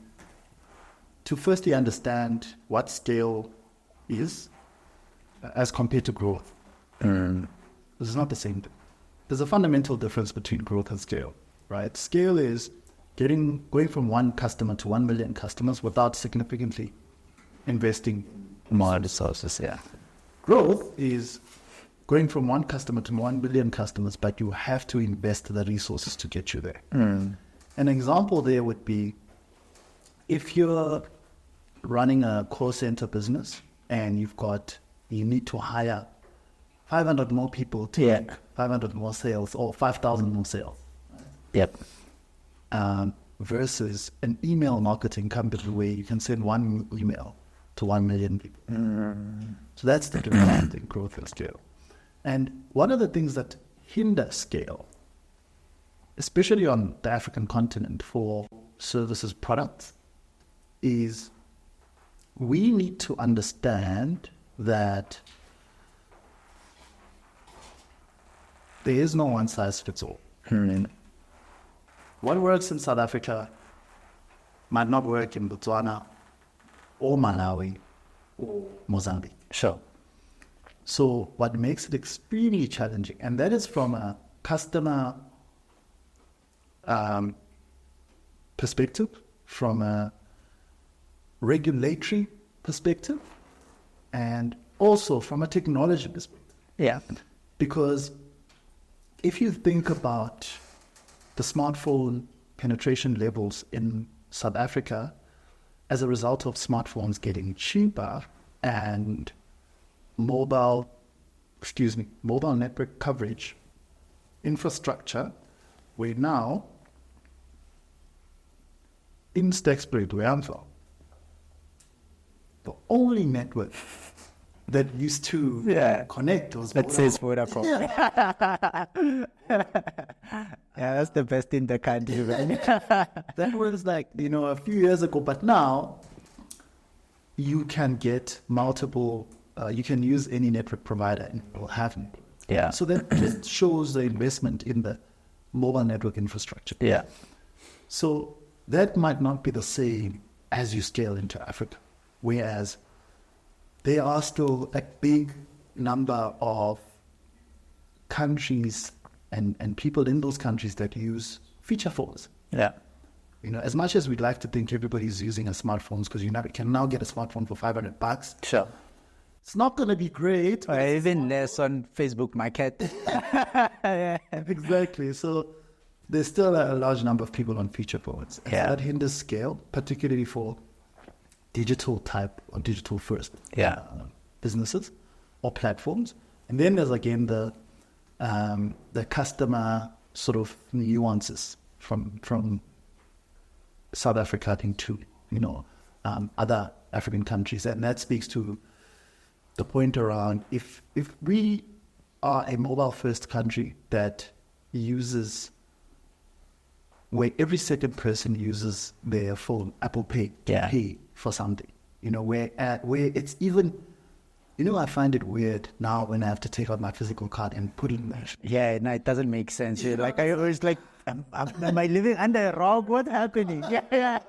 firstly understand what scale is as compared to growth. This is not the same thing. There's a fundamental difference between growth and scale, right? Scale is going from one customer to 1 million customers without significantly investing more resources. Yeah. Growth is going from one customer to 1 billion customers, but you have to invest the resources to get you there. An example there would be if you're running a call center business and you need to hire 500 more people to make 500 more sales or 5,000 more sales. Yep. Versus an email marketing company where you can send one email to 1 million people. So that's the difference between growth and scale. And one of the things that hinder scale, especially on the African continent for services products, is we need to understand that there is no one size fits all. What works in South Africa might not work in Botswana or Malawi or Mozambique. Sure. So what makes it extremely challenging, and that is from a customer perspective, from a regulatory perspective, and also from a technology perspective. Yeah. Because if you think about the smartphone penetration levels in South Africa as a result of smartphones getting cheaper and mobile network coverage infrastructure, we're now in Stagsbury, where I'm from, the only network that used to connect was that says Vodafone. Yeah, that's the best in the country, right? That was like, a few years ago, but now you can get multiple, you can use any network provider and it will have it. Yeah. So that just shows the investment in the mobile network infrastructure. Yeah. So that might not be the same as you scale into Africa, whereas there are still a big number of countries and people in those countries that use feature phones. Yeah. As much as we'd like to think everybody's using a smartphone, because you can now get a smartphone for $500. Sure. It's not going to be great. Or even less on Facebook Market. Yeah. Exactly. So there's still a large number of people on feature phones. And that hinders scale, particularly for digital type or digital first businesses or platforms. And then there's again the customer sort of nuances from South Africa into other African countries, and that speaks to the point around if we are a mobile first country that uses, where every second person uses their phone, Apple Pay, to pay for something, where it's even, I find it weird now when I have to take out my physical card and put it in there. Yeah, no, it doesn't make sense. Like I was like, am I living under a rock? What's happening? Yeah.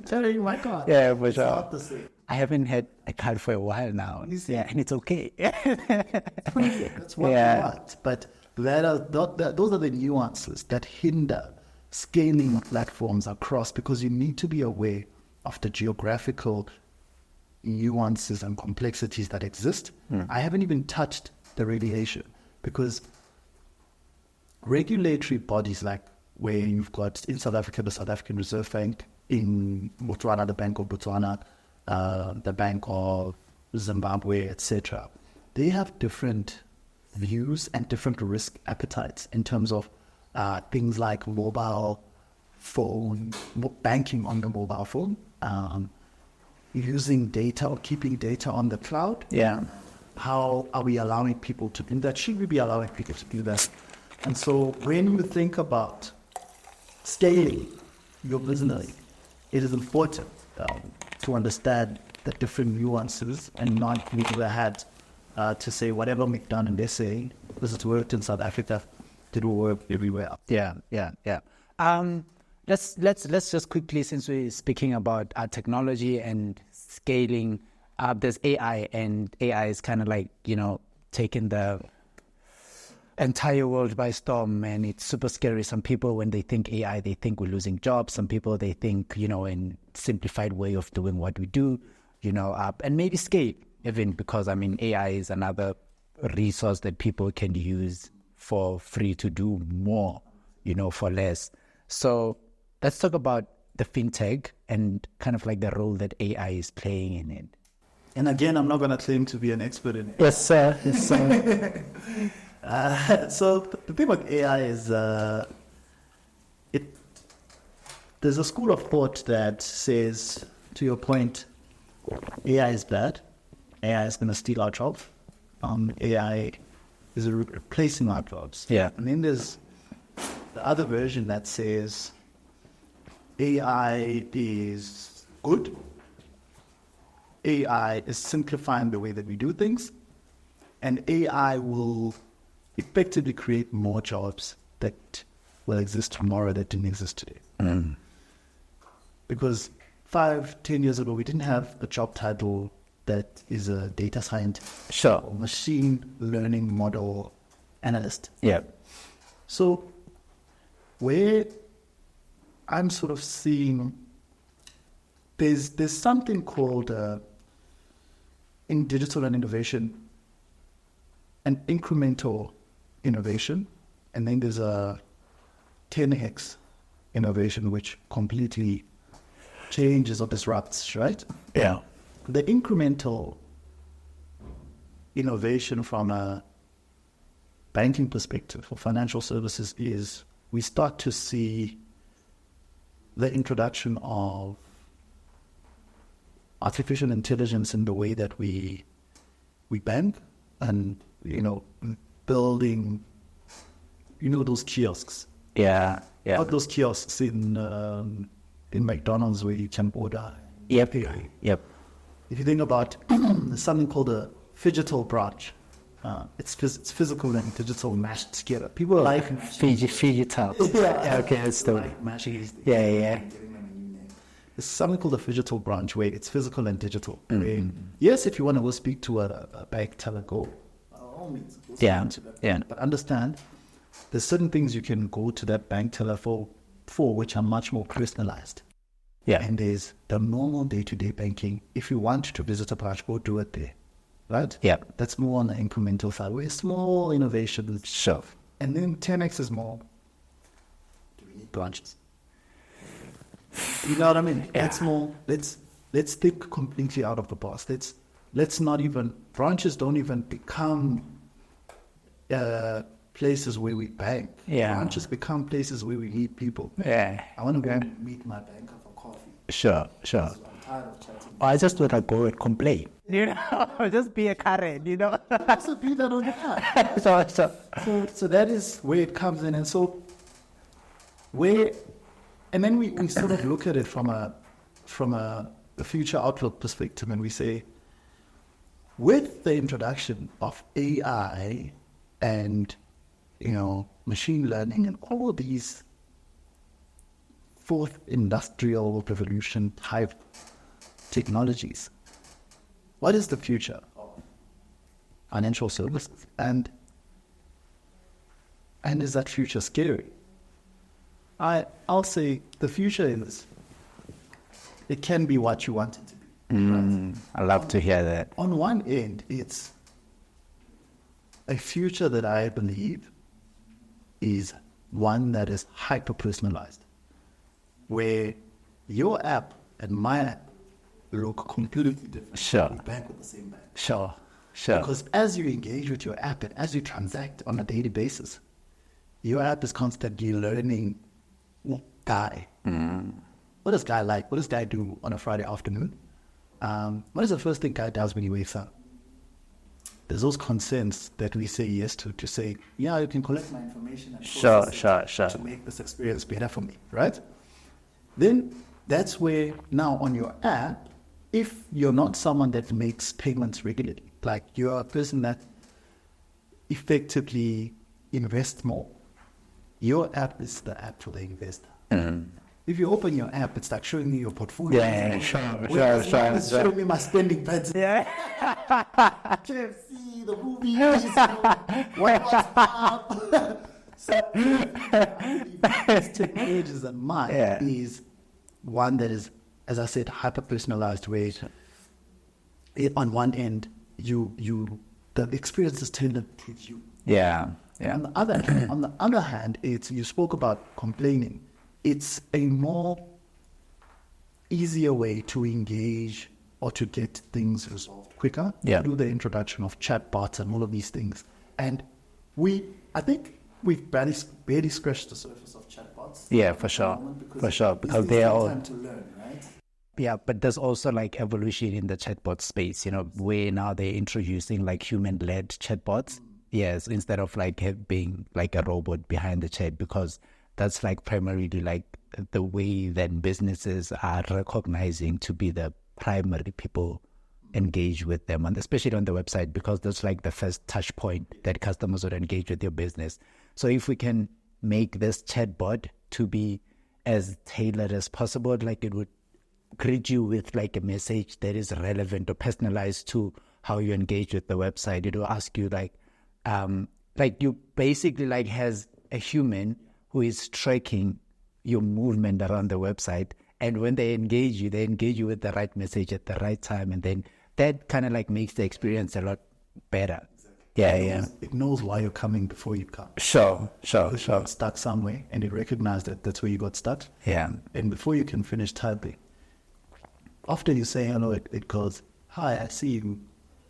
Tell you my card. Yeah, for sure. Not the same. I haven't had a card for a while now. Yeah, and it's okay. That's what we want. But those are the nuances that hinder scaling platforms across, because you need to be aware of the geographical nuances and complexities that exist. I haven't even touched the regulation, because regulatory bodies like where you've got in South Africa the South African Reserve Bank, in Botswana the Bank of Botswana, the Bank of Zimbabwe, etc. They have different views and different risk appetites in terms of things like mobile phone, banking on the mobile phone, using data or keeping data on the cloud. Yeah. How are we allowing people to do that? Should we be allowing people to do that? And so when you think about scaling your business, it is important to understand the different nuances and not leave the hat to say whatever we've done in SA, this has worked in South Africa, it will work everywhere. Yeah. Let's just quickly, since we're speaking about technology and scaling, there's AI, and AI is kind of like, taking the entire world by storm, and it's super scary. Some people, when they think AI, they think we're losing jobs. Some people, they think, in simplified way of doing what we do, and maybe scale even, because AI is another resource that people can use for free to do more, for less. So let's talk about the FinTech and kind of like the role that AI is playing in it. And again, I'm not going to claim to be an expert in it. Yes, sir. So the thing about AI is there's a school of thought that says, to your point, AI is bad. AI is going to steal our jobs. AI is replacing our jobs. Yeah. And then there's the other version that says AI is good. AI is simplifying the way that we do things. And AI will effectively create more jobs that will exist tomorrow that didn't exist today. Mm. Because 5-10 years ago, we didn't have a job title that is a data scientist, Sure. or machine learning model analyst. Yeah. So where I'm sort of seeing there's something called in digital and innovation, an incremental innovation, and then there's a 10x innovation, which completely changes or disrupts, right? Yeah. The incremental innovation from a banking perspective for financial services is we start to see the introduction of artificial intelligence in the way that we bank, and building those kiosks. Yeah. Not those kiosks in McDonald's where you can order. Yep. If you think about something called a phygital branch, it's physical and digital mashed together. People are like Phygital. Yeah. Okay, that's the like mashing these. Yeah. There's something called a phygital branch where it's physical and digital. Mm-hmm. Yes, if you want to go speak to a bank teller, go. By all means, go speak to them. Yeah. But understand, there's certain things you can go to that bank teller for which are much more personalized. Yeah. And there's the normal day-to-day banking. If you want to visit a branch, go do it there. Right? Yeah. That's more on the incremental side, where small innovations. Sure. And then 10x is more. Do we need branches? You know what I mean? Yeah. That's more. Let's think completely out of the box. Let's not even, branches don't even become places where we bank. Yeah. Branches become places where we meet people. Yeah. I want to go meet my banker for coffee. Sure. I'm tired of chatting. I just want to go and complain. Just be a Karen, So be that on the So that is where it comes in. And so and then we sort of look at it from a future outlook perspective, and we say, with the introduction of AI and machine learning and all of these fourth industrial revolution type technologies, what is the future of financial services? And is that future scary? I'll say the future is, it can be what you want it to be. Right? I love to hear that. On one end, it's a future that I believe is one that is hyper-personalized, where your app and my app look completely different. Sure. We bank with the same bank. Sure. Because as you engage with your app and as you transact on a daily basis, your app is constantly learning Guy. What does Guy like? What does Guy do on a Friday afternoon? What is the first thing Guy does when he wakes up? There's those consents that we say yes to say, yeah, you can collect my information and Sure. to make this experience better for me, right? Then that's where now on your app, if you're not someone that makes payments regularly, like you're a person that effectively invests more, your app is the app for the investor. If you open your app, it's like showing me your portfolio. Sure. It's showing me my spending patterns. Yeah. KFC, the movies, what's up. So, technologies and mine is one that is, as I said, hyper-personalized, where on one end, the experience is tailored to you. Yeah. On the other hand, you spoke about complaining. It's a more easier way to engage or to get things resolved quicker. Yeah. Through the introduction of chatbots and all of these things. And I think we've barely scratched the surface of chatbots. Yeah, for sure. Because they are all time to learn, right? Yeah, but there's also like evolution in the chatbot space, where now they're introducing like human-led chatbots. Yes, instead of like being like a robot behind the chat, because that's like primarily like the way that businesses are recognizing to be the primary people engage with them, and especially on the website, because that's like the first touch point that customers would engage with your business. So if we can make this chatbot to be as tailored as possible, like it would greet you with like a message that is relevant or personalized to how you engage with the website. It will ask you like you basically like has a human who is tracking your movement around the website, and when they engage you with the right message at the right time, and then that kind of like makes the experience a lot better. Yeah. It knows why you're coming before you come. Sure. You got stuck somewhere, and it recognized that that's where you got stuck. Yeah. And before you can finish typing, after you say hello, it goes, "Hi, I see you.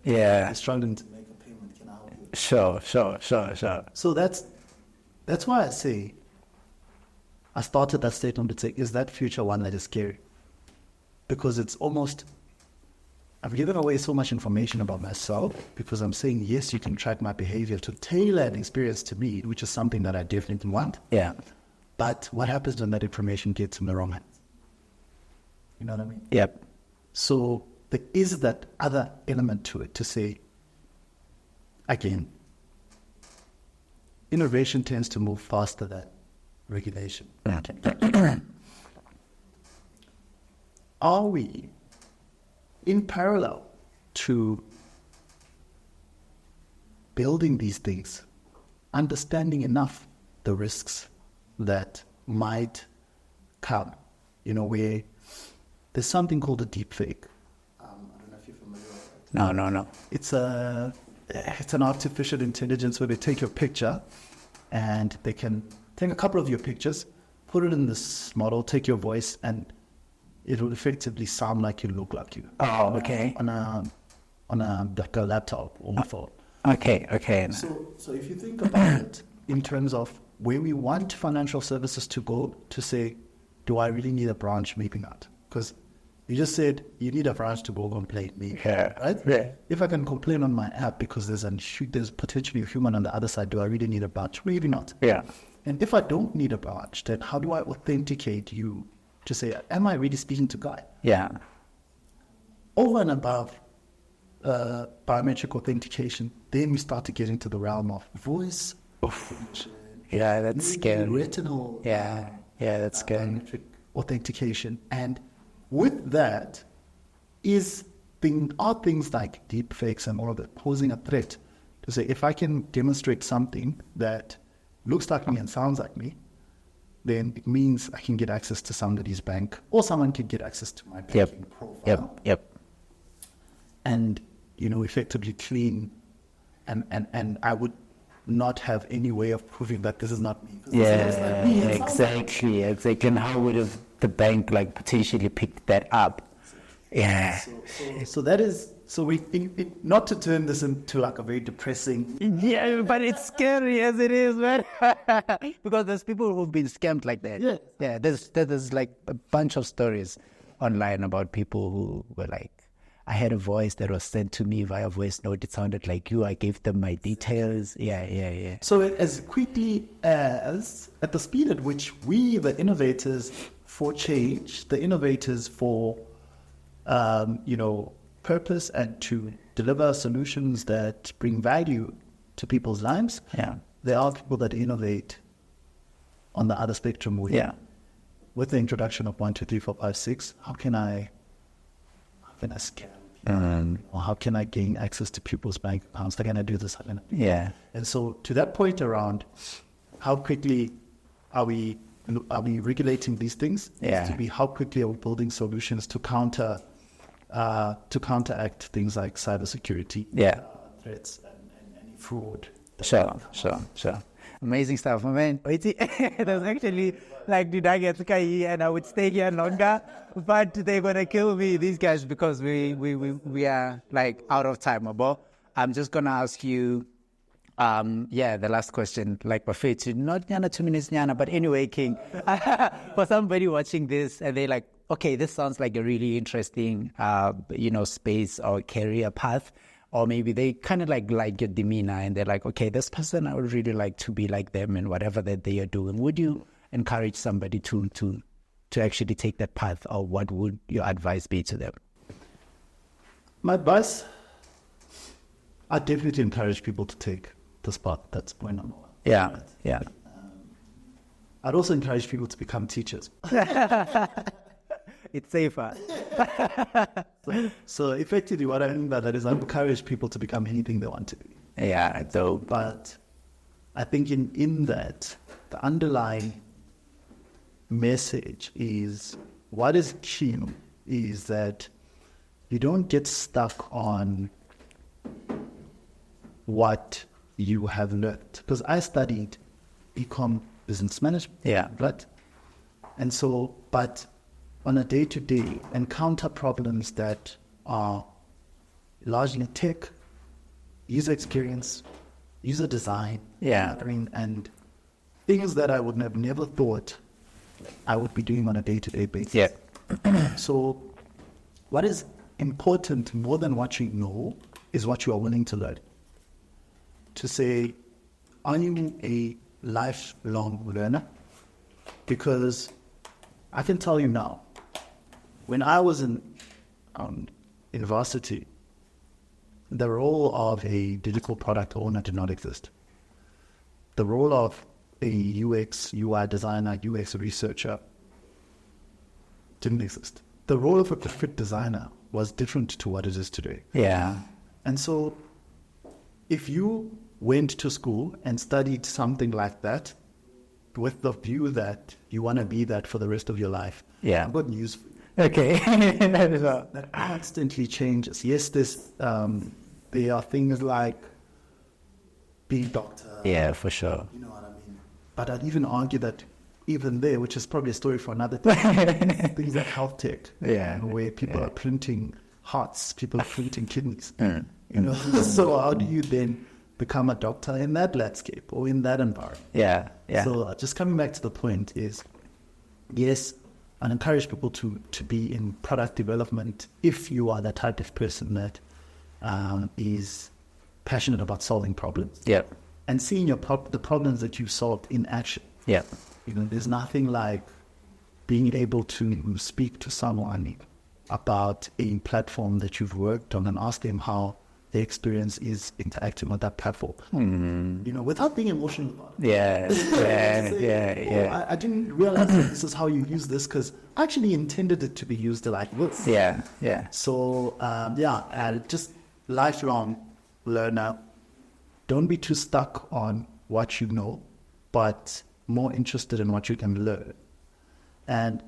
Yeah. You're struggling to make a payment. Can I help you?" Sure. So that's why I say, I started that statement to say, is that future one that is scary? Because it's almost, I've given away so much information about myself, because I'm saying, yes, you can track my behavior to tailor an experience to me, which is something that I definitely want. Yeah. But what happens when that information gets in the wrong hands? You know what I mean? Yep. So there is that other element to it, to say, again, innovation tends to move faster than regulation. Are we, in parallel to building these things, understanding enough the risks that might come? Where there's something called a deep fake. I don't know if you're familiar with it. No. It's an artificial intelligence where they take your picture and they can take a couple of your pictures, put it in this model, take your voice, and it will effectively sound like you, look like you. Oh, okay. On a like a laptop or a phone. Okay. So if you think about it in terms of where we want financial services to go, to say, do I really need a branch? Maybe not. Because you just said you need a branch to go complain me. Yeah. Right? Yeah. If I can complain on my app because there's potentially a human on the other side, do I really need a branch? Maybe not. Yeah. And if I don't need a branch, then how do I authenticate you to say, am I really speaking to Guy? Yeah. Over and above biometric authentication, then we start to get into the realm of voice. Yeah, that's scary. Retinal. Yeah, that's scary. Biometric authentication. And with that are things like deep fakes and all of that posing a threat to say, if I can demonstrate something that looks like me and sounds like me, then it means I can get access to somebody's bank, or someone can get access to my banking profile. Yep. And, effectively clean. And I would not have any way of proving that this is not me. Yeah, exactly. And how would have the bank like potentially picked that up? Yeah. So that is So not to turn this into like a very depressing. Yeah, but it's scary as it is, man. Because there's people who've been scammed like that. Yeah. Yeah, there's like a bunch of stories online about people who were like, I had a voice that was sent to me via voice note. It sounded like you. I gave them my details. Yeah. So as quickly as, at the speed at which we, the innovators for change, the innovators for, purpose and to deliver solutions that bring value to people's lives, there are people that innovate on the other spectrum with the introduction of 1, 2, 3, 4, 5, 6. How can I scam? Or how can I gain access to people's bank accounts? How can I do this? How can I do that? And so to that point around how quickly are we regulating these things? To be how quickly are we building solutions to counteract things like cybersecurity threats and any fraud. Sure. Amazing stuff, man. There's actually like, did I get to here and I would stay here longer, but they're gonna kill me, these guys, because we are like out of time, Abo. I'm just gonna ask you, the last question, like buffet to not 2 minutes, but anyway, King, for somebody watching this and they're like, okay, this sounds like a really interesting, space or career path. Or maybe they kind of like your demeanor and they're like, okay, this person, I would really like to be like them and whatever that they are doing. Would you encourage somebody to actually take that path, or what would your advice be to them? My advice, I definitely encourage people to take this path. That's point number one. Yeah. I'd also encourage people to become teachers. It's safer. So effectively what I mean by that is I encourage people to become anything they want to be. Yeah, dope. But I think in that, the underlying message is, what is key is that you don't get stuck on what you have learned. Because I studied ecom business management. Yeah. Right? And so, but on a day-to-day, encounter problems that are largely tech, user experience, user design, and things that I would have never thought I would be doing on a day-to-day basis. Yeah. So what is important more than what you know is what you are willing to learn. To say, are you a lifelong learner? Because I can tell you now, when I was in university, the role of a digital product owner did not exist. The role of a UX, UI designer, UX researcher didn't exist. The role of a graphic designer was different to what it is today. Yeah. And so if you went to school and studied something like that with the view that you want to be that for the rest of your life, I've got news for you. Okay. That constantly changes. Yes, there are things like being doctor. Yeah, for sure. You know what I mean? But I'd even argue that even there, which is probably a story for another time, things like health tech, where people are printing hearts, people are printing kidneys. So how do you then become a doctor in that landscape or in that environment? Yeah. So just coming back to the point is, yes, I encourage people to be in product development if you are that type of person that is passionate about solving problems. Yeah. And seeing the problems that you've solved in action. Yeah. There's nothing like being able to speak to someone about a platform that you've worked on and ask them how the experience is interacting with that platform. Without being emotional about it. Yeah. I didn't realize that this is how you use this because I actually intended it to be used like this. Yeah. So, just lifelong learner. Don't be too stuck on what you know, but more interested in what you can learn. And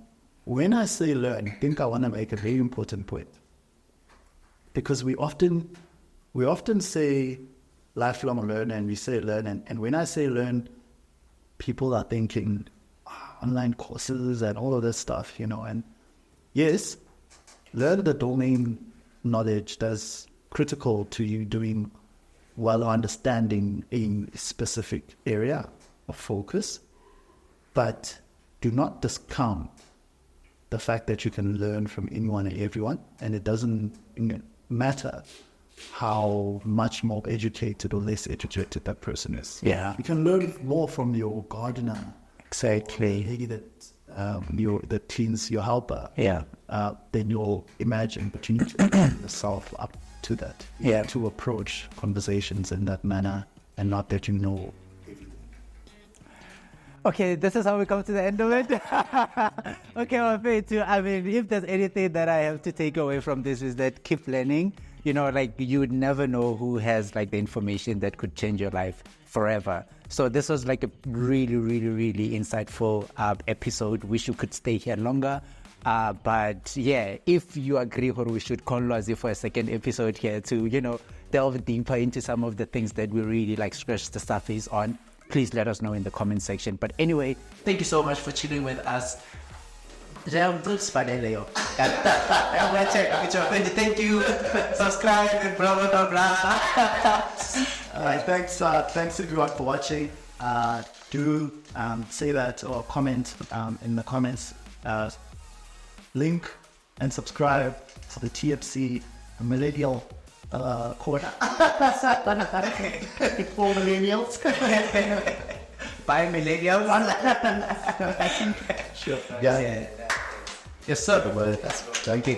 when I say learn, I think I want to make a very important point. Because we often say lifelong learner and we say learn. And when I say learn, people are thinking online courses and all of this stuff, And yes, learn the domain knowledge that's critical to you doing well or understanding a specific area of focus, but do not discount the fact that you can learn from anyone and everyone, and it doesn't matter how much more educated or less educated that person is. Yeah. You can learn more from your gardener. Exactly. Maybe that cleans your helper. Yeah. Than you'll imagine, but you need to open yourself up to that. Yeah. To approach conversations in that manner, and not that you know everything. Okay, this is how we come to the end of it. Okay, well, I mean, if there's anything that I have to take away from this is that keep learning. You know, like you would never know who has like the information that could change your life forever. So this was like a really, really, really insightful episode. Wish you could stay here longer. But yeah, if you agree, or we should call Lwazi for a second episode here to, you know, delve deeper into some of the things that we really like scratch the surface on, please let us know in the comment section. But anyway, thank you so much for chilling with us. Thank you. Subscribe and blah blah blah. All right, thanks everyone for watching. Do say that or comment in the comments. Link and subscribe to the TMC Millennial Corner. For millennials. Bye, millennials. Sure. Yeah. Yes, sir. Well, that's Thank you.